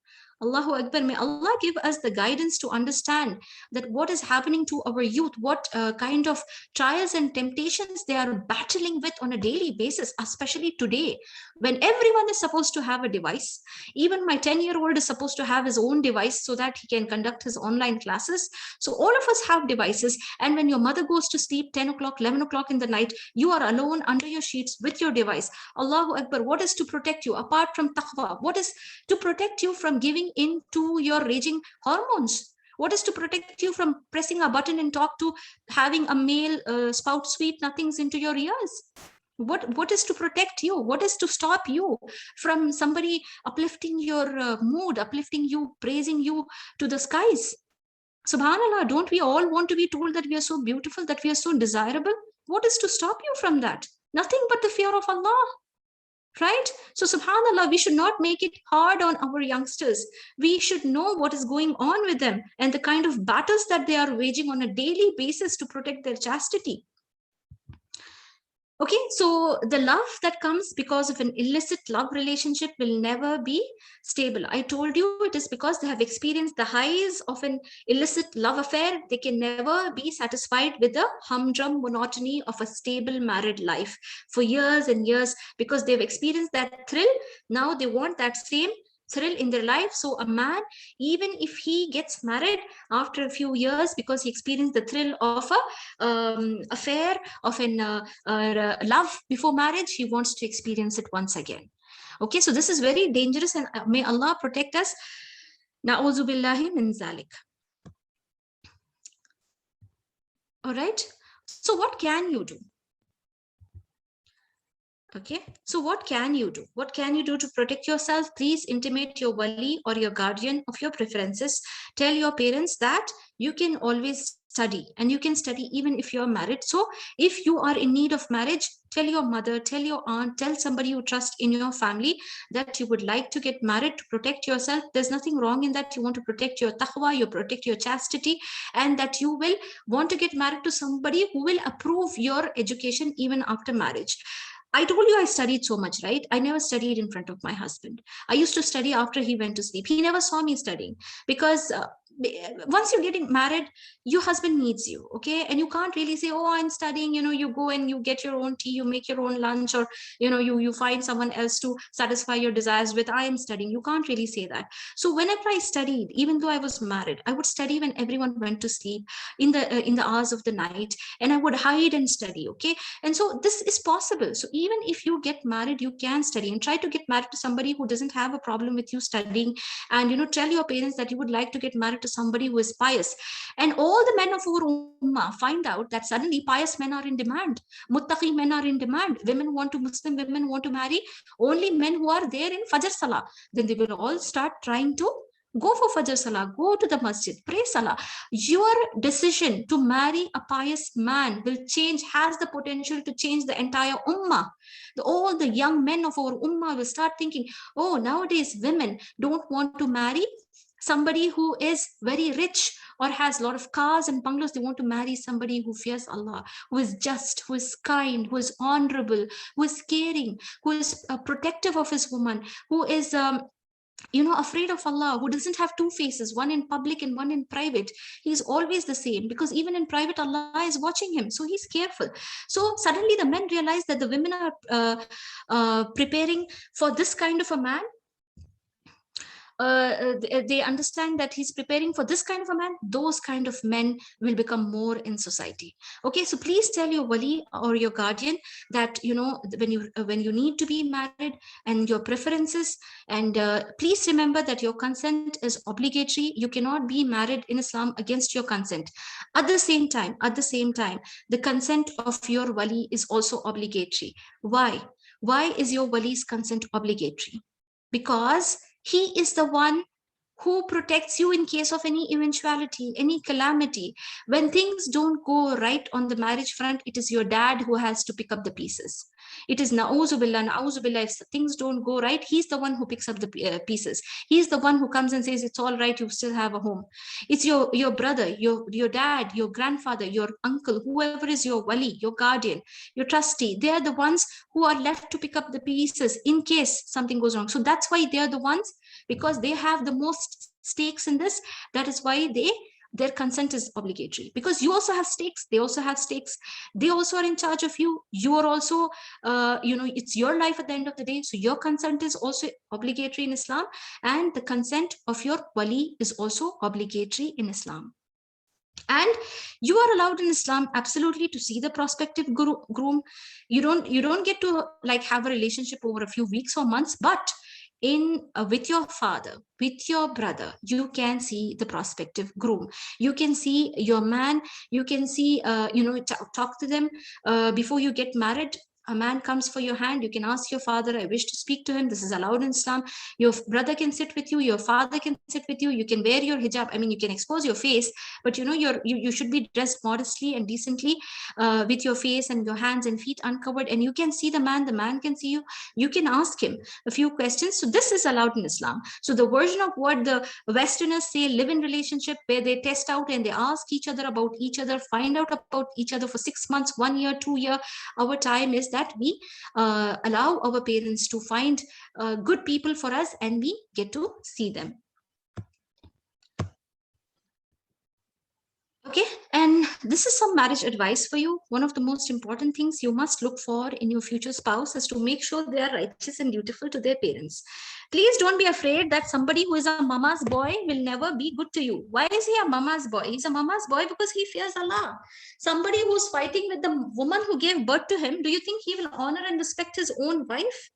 Allahu Akbar. May Allah give us the guidance to understand that what is happening to our youth, what kind of trials and temptations they are battling with on a daily basis, especially today, when everyone is supposed to have a device. Even my 10-year-old is supposed to have his own device so that he can conduct his online classes. So all of us have devices. And when your mother goes to sleep 10 o'clock, 11 o'clock in the night, you are alone under your sheets with your device. Allahu Akbar. What is to protect you apart from taqwa? What is to protect you from giving in to your raging hormones? What is to protect you from pressing a button and talk to having a male spout sweet nothings into your ears? What is to protect you? What is to stop you from somebody uplifting your mood, uplifting you, praising you to the skies? Subhanallah, don't we all want to be told that we are so beautiful, that we are so desirable? What is to stop you from that? Nothing but the fear of Allah. Right? So subhanallah, we should not make it hard on our youngsters. We should know what is going on with them and the kind of battles that they are waging on a daily basis to protect their chastity. Okay, so the love that comes because of an illicit love relationship will never be stable. I told you it is because they have experienced the highs of an illicit love affair. They can never be satisfied with the humdrum monotony of a stable married life for years and years, because they've experienced that thrill. Now they want that same thrill in their life. So a man, even if he gets married after a few years because he experienced the thrill of a affair, of an love before marriage, he wants to experience it once again. Okay, so this is very dangerous, and may Allah protect us. Na'udhu billahi min zalik. All right, so what can you do? Okay, so what can you do? What can you do to protect yourself? Please intimate your wali or your guardian of your preferences. Tell your parents that you can always study, and you can study even if you're married. So if you are in need of marriage, tell your mother, tell your aunt, tell somebody you trust in your family that you would like to get married to protect yourself. There's nothing wrong in that. You want to protect your taqwa, you protect your chastity, and that you will want to get married to somebody who will approve your education even after marriage. I told you I studied so much, right? I never studied in front of my husband. I used to study after he went to sleep. He never saw me studying, because once you're getting married, your husband needs you, okay? And you can't really say, oh, I'm studying, you know, you go and you get your own tea, you make your own lunch, or, you know, you find someone else to satisfy your desires with, I am studying. You can't really say that. So whenever I studied, even though I was married, I would study when everyone went to sleep in the hours of the night, and I would hide and study, okay? And so this is possible. So even if you get married, you can study, and try to get married to somebody who doesn't have a problem with you studying. And, you know, tell your parents that you would like to get married to somebody who is pious. And all the men of our ummah find out that suddenly pious men are in demand, muttaqi men are in demand, Muslim women want to marry only men who are there in Fajr Salah. Then they will all start trying to go for Fajr Salah, go to the masjid, pray Salah. Your decision to marry a pious man will change, has the potential to change the entire ummah. All the young men of our ummah will start thinking, oh, nowadays women don't want to marry somebody who is very rich or has a lot of cars and bungalows. They want to marry somebody who fears Allah, who is just, who is kind, who is honorable, who is caring, who is protective of his woman, who is afraid of Allah, who doesn't have two faces, one in public and one in private. He's always the same, because even in private, Allah is watching him. So he's careful. So suddenly the men realize that the women are preparing for this kind of a man. They understand that he's preparing for this kind of a man. Those kind of men will become more in society. Okay, so please tell your wali or your guardian that, you know, when you need to be married, and your preferences. And please remember that your consent is obligatory. You cannot be married in Islam against your consent. At the same time, the consent of your wali is also obligatory. Why is your wali's consent obligatory? Because he is the one who protects you in case of any eventuality, any calamity. When things don't go right on the marriage front, it is your dad who has to pick up the pieces. It is na'uzubillah, if things don't go right, he's the one who picks up the pieces. He's the one who comes and says, it's all right, you still have a home. It's your brother, your dad, your grandfather, your uncle, whoever is your wali, your guardian, your trustee. They are the ones who are left to pick up the pieces in case something goes wrong. So that's why they are the ones, because they have the most stakes in this. That is why their consent is obligatory, because you also have stakes, they also have stakes, they also are in charge of you. You are also it's your life at the end of the day, so your consent is also obligatory in Islam, and the consent of your wali is also obligatory in Islam. And you are allowed in Islam absolutely to see the prospective groom. You don't get to like have a relationship over a few weeks or months, but with your father, with your brother, you can see the prospective groom. You can see your man. You can see talk to them before you get married. A man comes for your hand, you can ask your father, I wish to speak to him. This is allowed in Islam. Your brother can sit with you, your father can sit with you. You can wear your hijab. I mean, you can expose your face, but you should be dressed modestly and decently, with your face and your hands and feet uncovered, and you can see the man can see you. You can ask him a few questions. So this is allowed in Islam. So the version of what the Westerners say, live-in relationship, where they test out and they ask each other about each other, find out about each other for 6 months, 1 year, 2 year, our time is that we allow our parents to find good people for us, and we get to see them. Okay, and this is some marriage advice for you. One of the most important things you must look for in your future spouse is to make sure they are righteous and dutiful to their parents. Please don't be afraid that somebody who is a mama's boy will never be good to you. Why is he a mama's boy? He's a mama's boy because he fears Allah. Somebody who's fighting with the woman who gave birth to him, do you think he will honor and respect his own wife?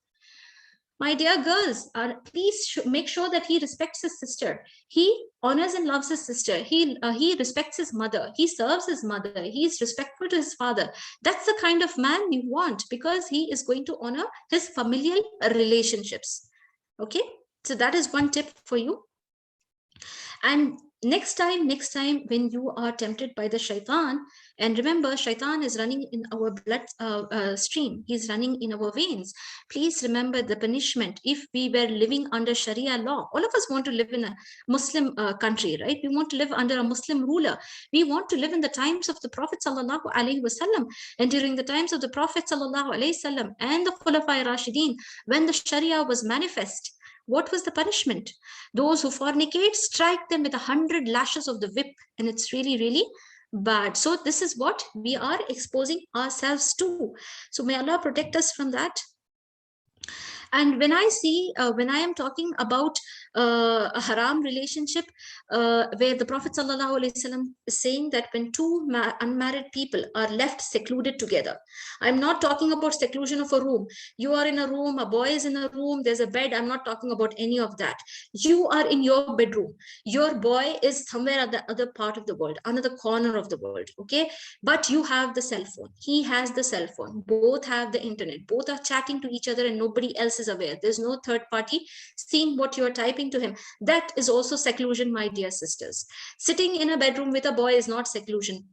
My dear girls, please make sure that he respects his sister. He honors and loves his sister. He respects his mother. He serves his mother. He is respectful to his father. That's the kind of man you want, because he is going to honor his familial relationships. Okay, so that is one tip for you. And next time when you are tempted by the shaitan, and remember, shaitan is running in our blood stream, he's running in our veins. Please remember the punishment. If we were living under Sharia law, all of us want to live in a Muslim country, right? We want to live under a Muslim ruler. We want to live in the times of the Prophet sallallahu alaihi wasallam, and during the times of the Prophet sallallahu alaihi wasallam and the Khulafai Rashidin, when the Sharia was manifest. What was the punishment? Those who fornicate, strike them with 100 lashes of the whip, and it's really, really bad. So this is what we are exposing ourselves to. So may Allah protect us from that. And when I am talking about a haram relationship, where the Prophet ﷺ is saying that when two unmarried people are left secluded together, I'm not talking about seclusion of a room. You are in a room, a boy is in a room, there's a bed. I'm not talking about any of that. You are in your bedroom. Your boy is somewhere at the other part of the world, another corner of the world, okay? But you have the cell phone. He has the cell phone. Both have the internet. Both are chatting to each other, and nobody else is aware. There's no third party seeing what you're typing to him. That is also seclusion, my dear sisters. Sitting in a bedroom with a boy is not seclusion,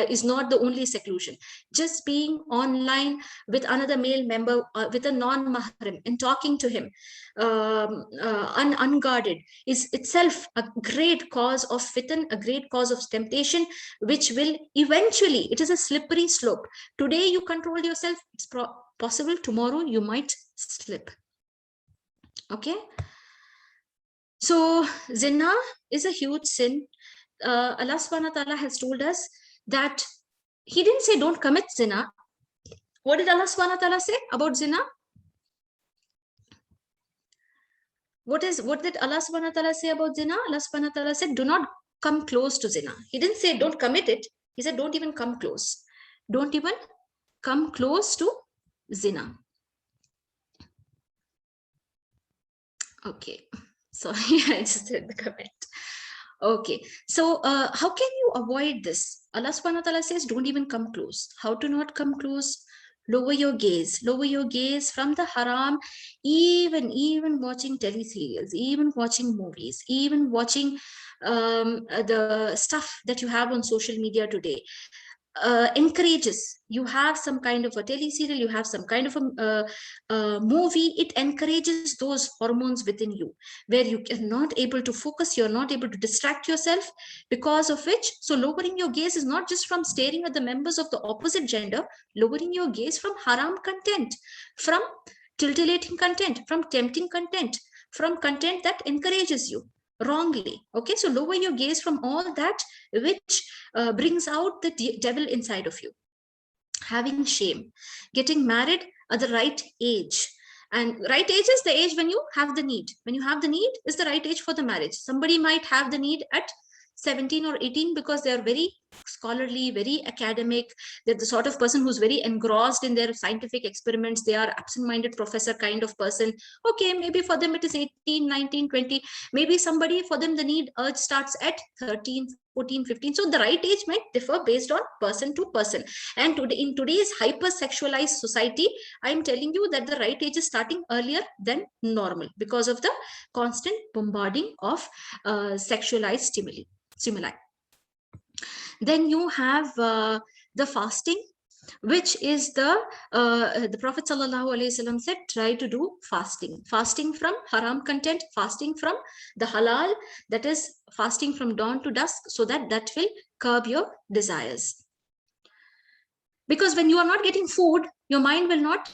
is not the only seclusion. Just being online with another male member, with a non-mahram, and talking to him unguarded is itself a great cause of fitan, a great cause of temptation, which will eventually, it is a slippery slope. Today you control yourself, it's possible tomorrow you might slip. Okay, so zina is a huge sin. Allah subhanahu wa ta'ala has told us that he didn't say don't commit zina. What did Allah subhanahu wa ta'ala say about zina? What did Allah subhanahu wa ta'ala say about zina? Allah subhanahu wa ta'ala said, do not come close to zina. He didn't say don't commit it. He said, don't even come close. Don't even come close to zina. Okay, sorry, I just read the comment. Okay, so how can you avoid this? Allah subhanahu wa ta'ala says, don't even come close. How to not come close? Lower your gaze from the haram, even watching teleserials, even watching movies, even watching the stuff that you have on social media today. encourages. You have some kind of a tele-serial, you have some kind of a movie, it encourages those hormones within you, where you are not able to focus, you're not able to distract yourself, because of which, so lowering your gaze is not just from staring at the members of the opposite gender, lowering your gaze from haram content, from titillating content, from tempting content, from content that encourages you wrongly. Okay, so lower your gaze from all that which brings out the devil inside of you. Having shame, getting married at the right age. And right age is the age when you have the need. When you have the need is the right age for the marriage. Somebody might have the need at 17 or 18 because they are very scholarly, very academic. They're the sort of person who's very engrossed in their scientific experiments. They are absent-minded professor kind of person. Okay, maybe for them it is 18, 19, 20. Maybe somebody, for them the need urge starts at 13, 14, 15. So the right age might differ based on person to person. And today, in today's hyper-sexualized society, I'm telling you that the right age is starting earlier than normal because of the constant bombarding of sexualized stimuli. Then you have the fasting, which is the Prophet ﷺ said, try to do fasting from haram content, fasting from the halal, that is fasting from dawn to dusk, so that will curb your desires. Because when you are not getting food, your mind will not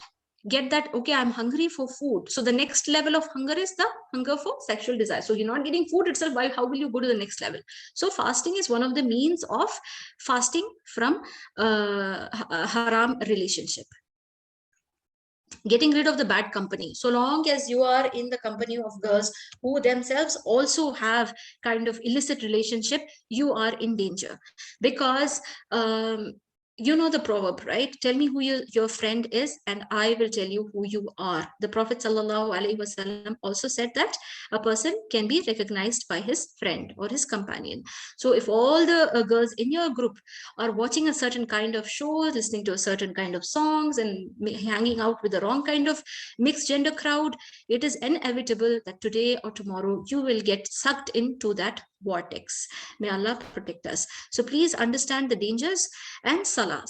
get that, okay, I'm hungry for food. So the next level of hunger is the hunger for sexual desire. So you're not getting food itself, how will you go to the next level? So fasting is one of the means of fasting from haram relationship. Getting rid of the bad company. So long as you are in the company of girls who themselves also have kind of illicit relationship, you are in danger. Because you know the proverb, right? Tell me who your friend is and I will tell you who you are. The Prophet ﷺ also said that a person can be recognized by his friend or his companion. So if all the girls in your group are watching a certain kind of show, listening to a certain kind of songs and hanging out with the wrong kind of mixed gender crowd, it is inevitable that today or tomorrow you will get sucked into that vortex. May Allah protect us. So please understand the dangers. And salah,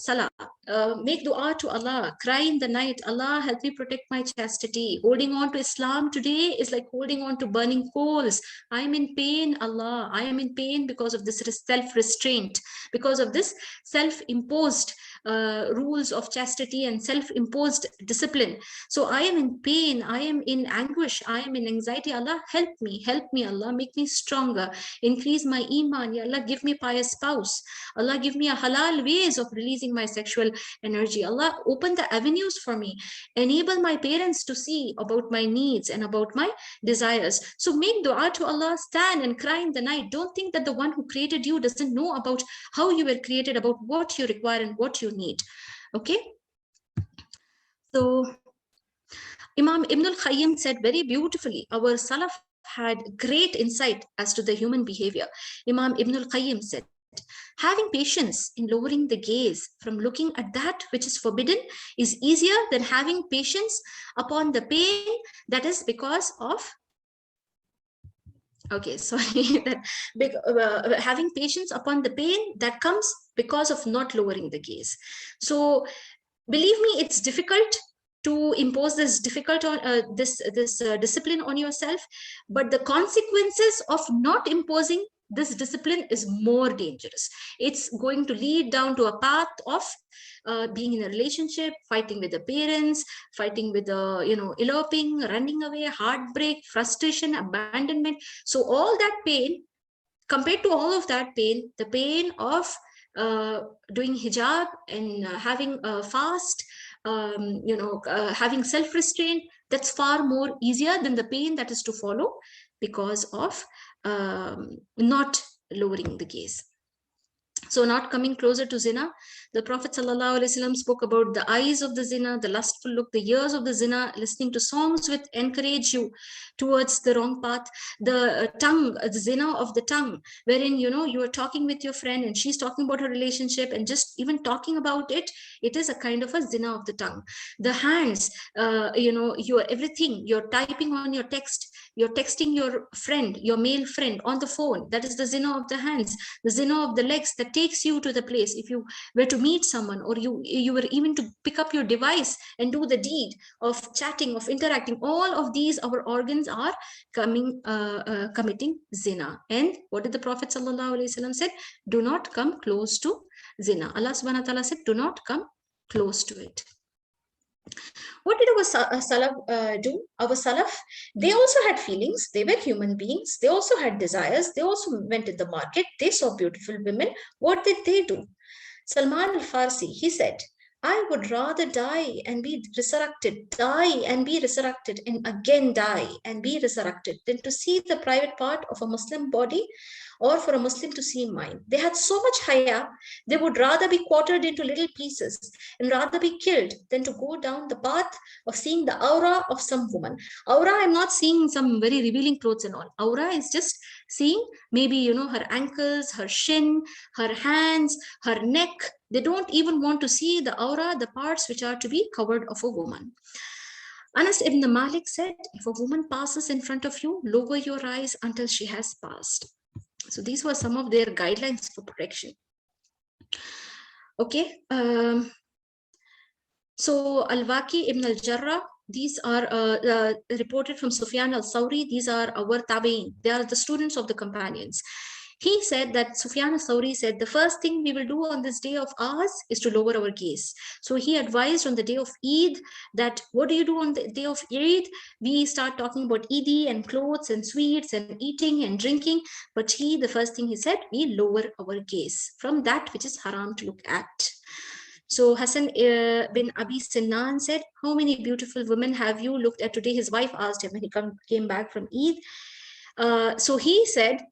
make dua to Allah, cry in the night, Allah help me protect my chastity. Holding on to Islam today is like holding on to burning coals. I am in pain, Allah, I am in pain because of this self-restraint, because of this self-imposed rules of chastity and self-imposed discipline. So I am in pain, I am in anguish, I am in anxiety. Allah help me, Allah, make me stronger, increase my iman. Ya Allah, give me pious spouse. Allah, give me a halal ways of releasing my sexual energy. Allah, open the avenues for me, enable my parents to see about my needs and about my desires. So make dua to Allah, stand and cry in the night. Don't think that the one who created you doesn't know about how you were created, about what you require and what you need. Okay, so Imam Ibn al-Qayyim said very beautifully, our Salaf had great insight as to the human behavior. Imam Ibn al-Qayyim said, having patience in lowering the gaze from looking at that which is forbidden is easier than having patience upon the pain that is because of having patience upon the pain that comes because of not lowering the gaze. So believe me, it's difficult to impose this discipline on yourself, but the consequences of not imposing this discipline is more dangerous. It's going to lead down to a path of being in a relationship, fighting with the parents, fighting with the, eloping, running away, heartbreak, frustration, abandonment. So all that pain, compared to all of that pain, the pain of doing hijab and having a fast, having self-restraint, that's far more easier than the pain that is to follow because of not lowering the gaze. So not coming closer to zina. The Prophet ﷺ spoke about the eyes of the zina, the lustful look, the ears of the zina, listening to songs which encourage you towards the wrong path, the tongue, the zina of the tongue, wherein, you are talking with your friend and she's talking about her relationship, and just even talking about it, it is a kind of a zina of the tongue. The hands, your everything, you're typing on your text, you're texting your friend, your male friend on the phone. That is the zina of the hands, the zina of the legs that takes you to the place. If you were to meet someone, or you were even to pick up your device and do the deed of chatting, of interacting, all of these, our organs are committing zina. And what did the Prophet ﷺ said? Do not come close to zina. Allah subhanahu wa ta'ala said, do not come close to it. What did our Salaf do? Our Salaf, they also had feelings. They were human beings. They also had desires. They also went in the market. They saw beautiful women. What did they do? Salman al-Farsi, he said, I would rather die and be resurrected, die and be resurrected, and again die and be resurrected, than to see the private part of a Muslim body, or for a Muslim to see mine. They had so much haya, they would rather be quartered into little pieces and rather be killed than to go down the path of seeing the aura of some woman. Aura, I'm not seeing some very revealing clothes and all. Aura is just seeing maybe, her ankles, her shin, her hands, her neck. They don't even want to see the aura, the parts which are to be covered of a woman. Anas ibn Malik said, if a woman passes in front of you, lower your eyes until she has passed. So these were some of their guidelines for protection. Okay. So Al-Waqi ibn al-Jarrah, these are reported from Sufyan al-Thawri. These are our tabi'in. They are the students of the companions. He said that Sufyan al-Thawri said, the first thing we will do on this day of ours is to lower our gaze. So he advised on the day of Eid that what do you do on the day of Eid? We start talking about Eid and clothes and sweets and eating and drinking. But the first thing he said, we lower our gaze from that which is haram to look at. So Hassan bin Abi Sinan said, how many beautiful women have you looked at today? His wife asked him when he came back from Eid. So he said,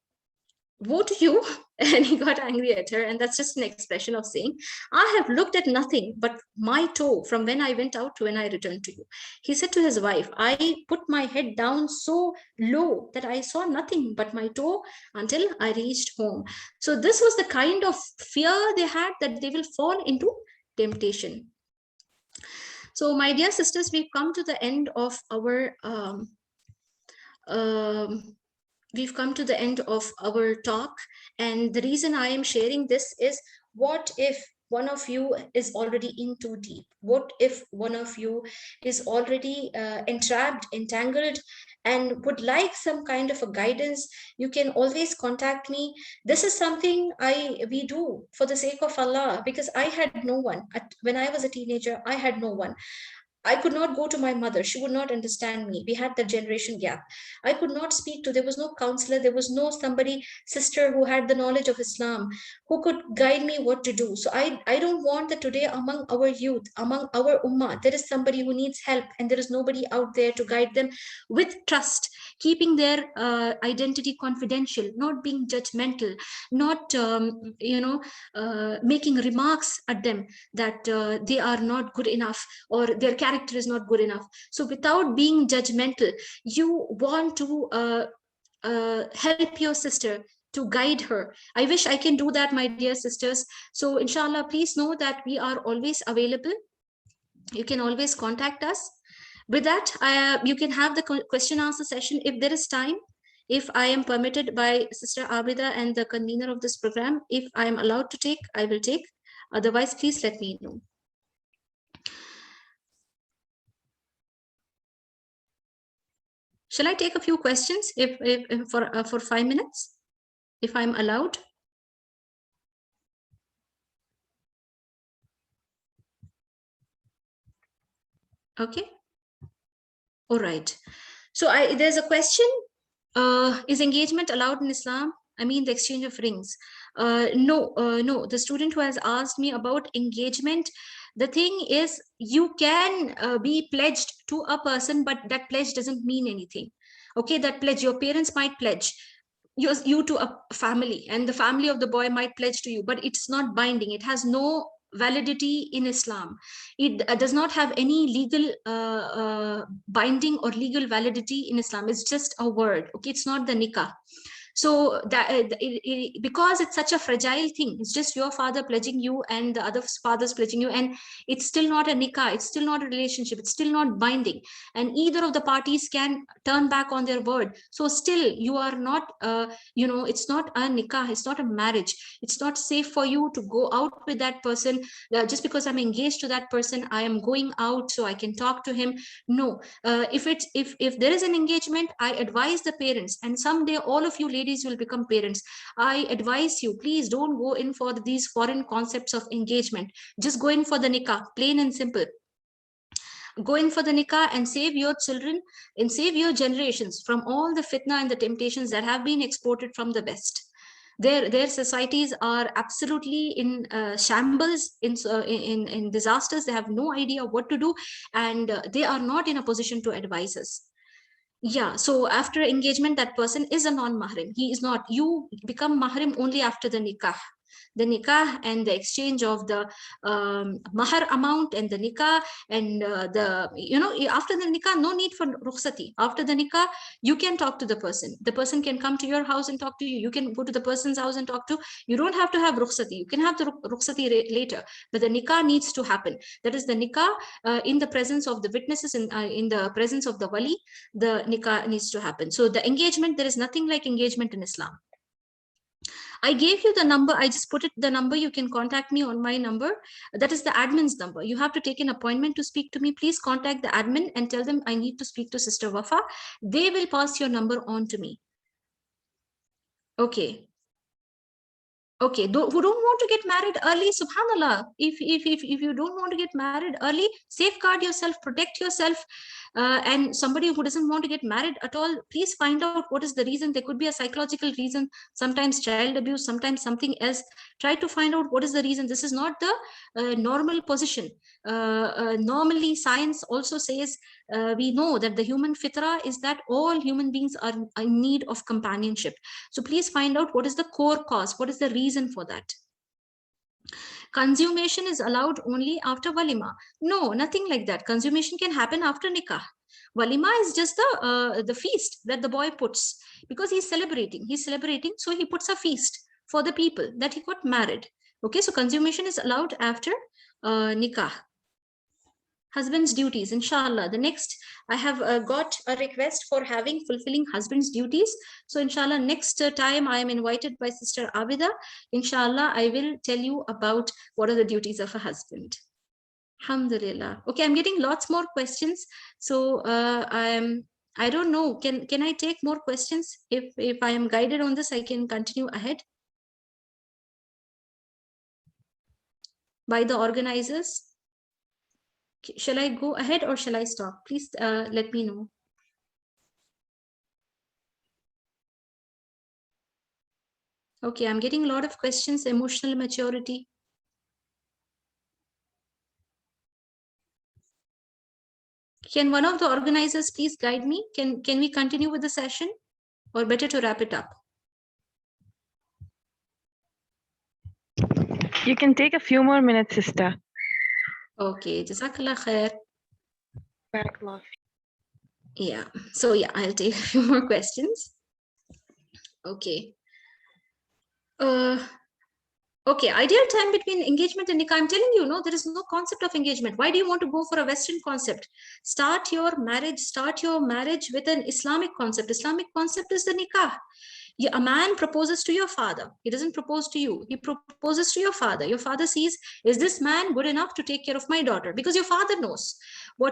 would you? And he got angry at her. And that's just an expression of saying, I have looked at nothing but my toe from when I went out to when I returned to you. He said to his wife, I put my head down so low that I saw nothing but my toe until I reached home. So this was the kind of fear they had, that they will fall into temptation. So my dear sisters, we've come to the end of our talk, and the reason I am sharing this is, what if one of you is already in too deep? What if one of you is already entrapped, entangled, and would like some kind of a guidance? You can always contact me. This is something we do for the sake of Allah, because I had no one. When I was a teenager, I had no one. I could not go to my mother. She would not understand me. We had the generation gap. I could not speak to, there was no counselor. There was no sister who had the knowledge of Islam, who could guide me what to do. So I don't want that today among our youth, among our ummah, there is somebody who needs help and there is nobody out there to guide them with trust, keeping their identity confidential, not being judgmental, not, making remarks at them that they are not good enough or their character is not good enough. So without being judgmental, you want to help your sister, to guide her. I wish I can do that, my dear sisters. So inshallah, please know that we are always available. You can always contact us. With that, you can have the question answer session if there is time. If I am permitted by Sister Abida and the convener of this program, if I am allowed to take, I will take. Otherwise, please let me know. Shall I take a few questions for 5 minutes, if I'm allowed? Okay. All right. So there's a question. Is engagement allowed in Islam? I mean, the exchange of rings. No. The student who has asked me about engagement, the thing is, you can be pledged to a person, but that pledge doesn't mean anything. Okay, that pledge, your parents might pledge you to a family, and the family of the boy might pledge to you, but it's not binding. It has no validity in Islam. It does not have any legal binding or legal validity in Islam. It's just a word. Okay, it's not the nikah. So that because it's such a fragile thing, it's just your father pledging you and the other fathers pledging you, and it's still not a nikah, it's still not a relationship, it's still not binding, and either of the parties can turn back on their word. So still you are not it's not a nikah, it's not a marriage. It's not safe for you to go out with that person. Just because I'm engaged to that person, I am going out so I can talk to him. No. If there is an engagement, I advise the parents, and someday all of you ladies will become parents. I advise you, please don't go in for these foreign concepts of engagement. Just go in for the nikah, plain and simple. Go in for the nikah and save your children and save your generations from all the fitna and the temptations that have been exported from the West. Their societies are absolutely in shambles, in disasters. They have no idea what to do, and they are not in a position to advise us. Yeah, so after engagement, that person is a non-mahrim. He is not. You become mahrim only after the nikah. The nikah and the exchange of the mahar amount and the nikah and after the nikah, no need for rukhsati. After the nikah, you can talk to the person. The person can come to your house and talk to you. You can go to the person's house and talk to. You don't have to have rukhsati. You can have the rukhsati later, but the nikah needs to happen. That is the nikah in the presence of the witnesses, in the presence of the wali. The nikah needs to happen. So the engagement, there is nothing like engagement in Islam. I gave you the number. I just put it the number. You can contact me on my number. That is the admin's number. You have to take an appointment to speak to me. Please contact the admin and tell them I need to speak to Sister Wafa. They will pass your number on to me. Okay. Okay, who don't want to get married early, subhanallah, if you don't want to get married early, safeguard yourself, protect yourself. And somebody who doesn't want to get married at all, please find out what is the reason. There could be a psychological reason, sometimes child abuse, sometimes something else. Try to find out what is the reason. This is not the normal position. Normally, science also says, we know that the human fitra is that all human beings are in need of companionship. So please find out what is the core cause, what is the reason for that. Consummation is allowed only after walima. No, nothing like that. Consummation can happen after nikah. Walima is just the feast that the boy puts, because he's celebrating. So he puts a feast for the people that he got married. Okay, so consummation is allowed after nikah. Husband's duties, inshallah. The next, I have got a request for fulfilling husband's duties. So inshallah, next time I am invited by Sister Abida, inshallah, I will tell you about what are the duties of a husband. Alhamdulillah. Okay, I'm getting lots more questions. So I don't know, can I take more questions? If I am guided on this, I can continue ahead by the organizers. Shall I go ahead or shall I stop? Please let me know. Okay, I'm getting a lot of questions. Emotional maturity. Can one of the organizers please guide me? Can we continue with the session, or better to wrap it up? You can take a few more minutes, sister. Okay, Jazakallah khair. Barakallah. Yeah, so yeah, I'll take a few more questions. Okay. Okay, ideal time between engagement and nikah. I'm telling you, no, there is no concept of engagement. Why do you want to go for a Western concept? Start your marriage with an Islamic concept. Islamic concept is the nikah. A man proposes to your father. He doesn't propose to you. He proposes to your father. Your father sees, is this man good enough to take care of my daughter? Because your father knows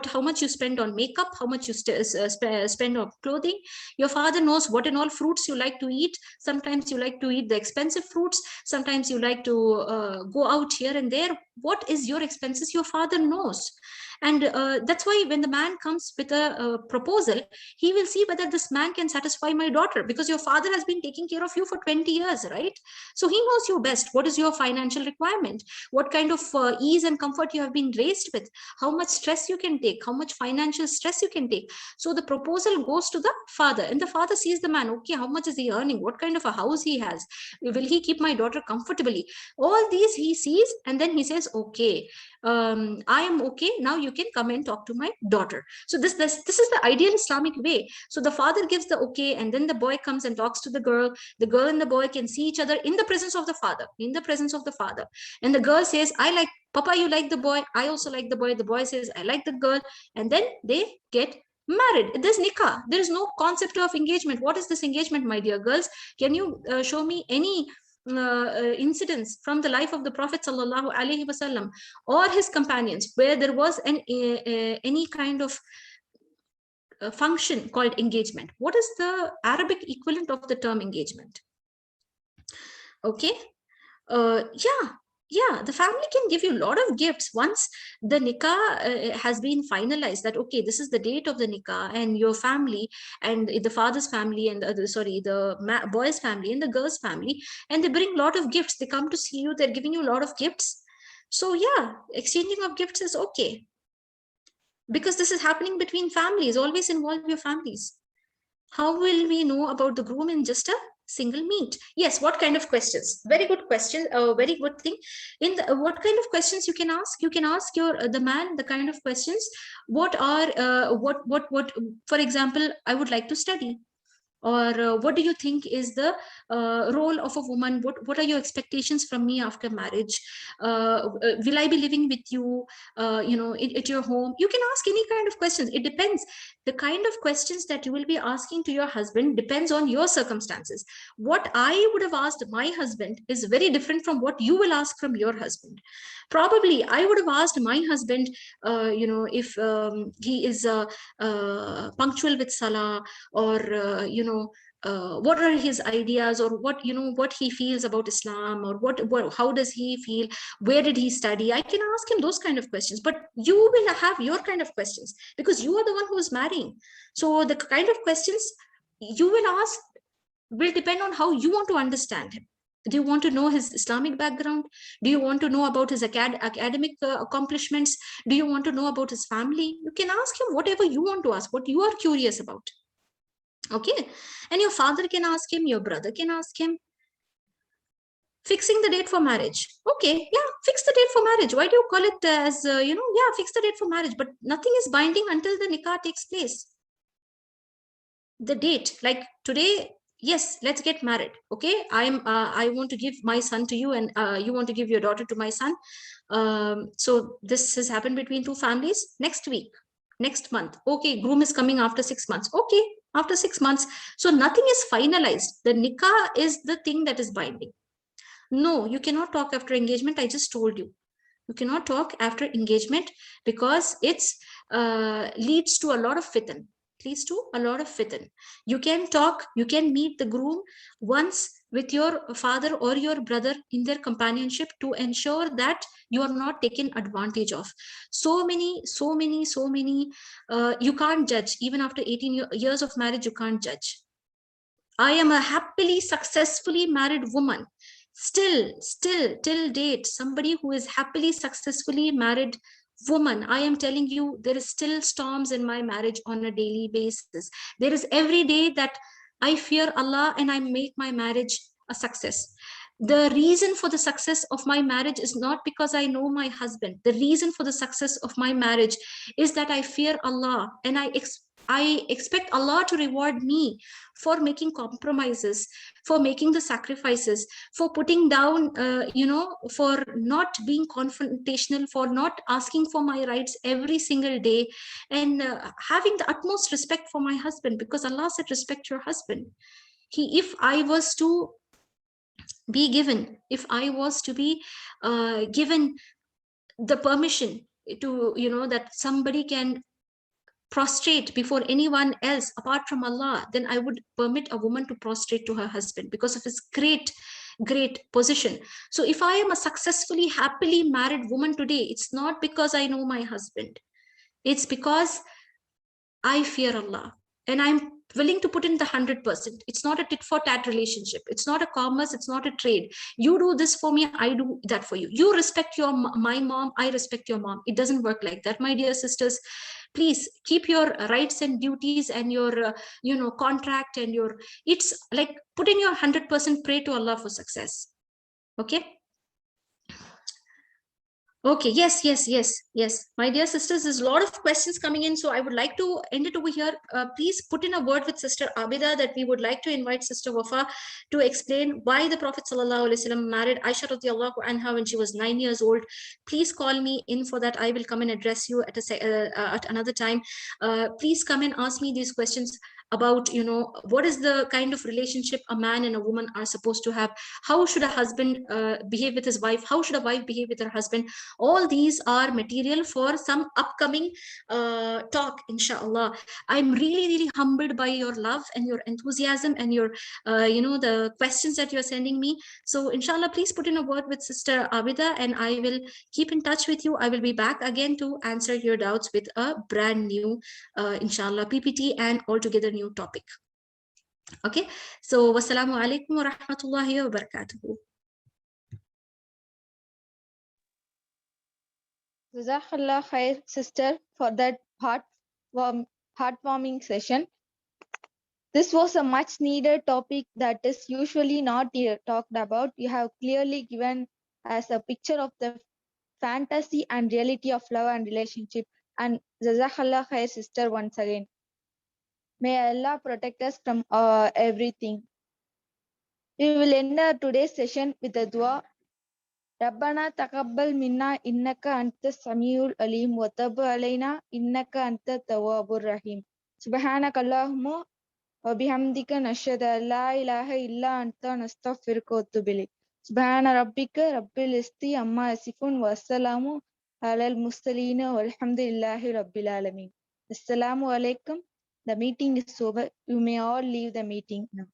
how much you spend on makeup, how much you spend on clothing. Your father knows what and all fruits you like to eat. Sometimes you like to eat the expensive fruits. Sometimes you like to go out here and there. What is your expenses? Your father knows. And that's why when the man comes with a proposal, he will see whether this man can satisfy my daughter, because your father has been taking care of you for 20 years, right? So he knows you best. What is your financial requirement? What kind of ease and comfort you have been raised with? How much stress you can take? How much financial stress you can take? So the proposal goes to the father, and the father sees the man. Okay, how much is he earning? What kind of a house he has? Will he keep my daughter comfortably? All these he sees, and then he says, says, okay, I am okay, now you can come and talk to my daughter. So this is the ideal Islamic way. So the father gives the okay, and then the boy comes and talks to the girl and the boy can see each other in the presence of the father, and the girl says, I like Papa, you like the boy, I also like the boy says, I like the girl, and then they get married. There's nikah. There is no concept of engagement. What is this engagement, my dear girls? Can you show me any incidents from the life of the Prophet sallallahu alaihi wasallam or his companions where there was any kind of function called engagement? What is the Arabic equivalent of the term engagement? Okay. Yeah, the family can give you a lot of gifts once the nikah has been finalized, that okay, this is the date of the nikah, and your family and the father's family and the boy's family and the girl's family, and they bring a lot of gifts. They come to see you, they're giving you a lot of gifts. So yeah, exchanging of gifts is okay, because this is happening between families. Always involve your families. How will we know about the groom in just a single meet? Yes, what kind of questions? Very good question, a very good thing. In the, what kind of questions you can ask? You can ask your the man the kind of questions. What are what for example, I would like to study, or what do you think is the role of a woman? What are your expectations from me after marriage? Will I be living with you, at your home? You can ask any kind of questions. It depends. The kind of questions that you will be asking to your husband depends on your circumstances. What I would have asked my husband is very different from what you will ask from your husband. Probably I would have asked my husband, if he is punctual with salah, or what are his ideas, or what he feels about Islam, or what how does he feel, where did he study? I can ask him those kind of questions, but you will have your kind of questions because you are the one who is marrying. So the kind of questions you will ask will depend on how you want to understand him. Do you want to know his Islamic background? Do you want to know about his academic accomplishments? Do you want to know about his family? You can ask him whatever you want to ask, what you are curious about. Okay. And your father can ask him, your brother can ask him. Fixing the date for marriage. Okay, yeah, fix the date for marriage. Why do you call it as, fix the date for marriage, but nothing is binding until the nikah takes place. The date, like today, yes, let's get married. Okay, I want to give my son to you, and you want to give your daughter to my son. So this has happened between two families. Next week, next month, okay, groom is coming after 6 months. Okay, after 6 months. So nothing is finalized. The nikah is the thing that is binding. No, you cannot talk after engagement. I just told you. You cannot talk after engagement because it's leads to a lot of fitan. Leads to a lot of fitan. You can talk, you can meet the groom once with your father or your brother in their companionship to ensure that you are not taken advantage of. So many, you can't judge. Even after 18 years of marriage, you can't judge. I am a happily, successfully married woman. Still, till date, somebody who is happily, successfully married woman, I am telling you, there is still storms in my marriage on a daily basis. There is every day that I fear Allah and I make my marriage a success. The reason for the success of my marriage is not because I know my husband. The reason for the success of my marriage is that I fear Allah and I expect Allah to reward me for making compromises, for making the sacrifices, for putting down, for not being confrontational, for not asking for my rights every single day, and having the utmost respect for my husband, because Allah said, respect your husband. If I was to be given, if I was to be given the permission to, that somebody can prostrate before anyone else apart from Allah, then I would permit a woman to prostrate to her husband because of his great position. So if I am a successfully, happily married woman today, it's not because I know my husband. It's because I fear Allah and I'm willing to put in the 100%. It's not a tit for tat relationship. It's not a commerce. It's not a trade. You do this for me, I do that for you. You respect my mom, I respect your mom. It doesn't work like that, my dear sisters. Please keep your rights and duties and your contract and it's like put in your 100%, pray to Allah for success. Okay. Okay, yes. My dear sisters, there's a lot of questions coming in, so I would like to end it over here. Please put in a word with Sister Abida that we would like to invite Sister Wafa to explain why the Prophet ﷺ married Aisha radiallahu anha when she was 9 years old. Please call me in for that. I will come and address you at another time. Please come and ask me these questions about, what is the kind of relationship a man and a woman are supposed to have. How should a husband behave with his wife? How should a wife behave with her husband? All these are material for some upcoming talk, inshallah. I'm really humbled by your love and your enthusiasm and your the questions that you're sending me. So inshallah, please put in a word with Sister Abida and I will keep in touch with you. I will be back again to answer your doubts with a brand new inshallah PPT and altogether new topic. Okay, so wassalamu alaikum wa rahmatullahi wa barakatuhu. Jazakallah khair, sister, for that heartwarming session. This was a much needed topic that is usually not talked about. You have clearly given us a picture of the fantasy and reality of love and relationship. And Jazakallah khair, sister, once again. May Allah protect us from everything. We will end our today's session with a dua. ربنا تقبل منا إنك أنت السميع العليم وتب علينا إنك أنت التواب الرحيم سبحانك اللهم وبحمدك نشهد أن لا إله إلا أنت نستغفرك ونتوب إليك سبحان ربك رب العزة عما يصفون والسلام على المرسلين والحمد لله رب العالمين. Assalamu alaikum. The meeting is over. You may all leave the meeting now.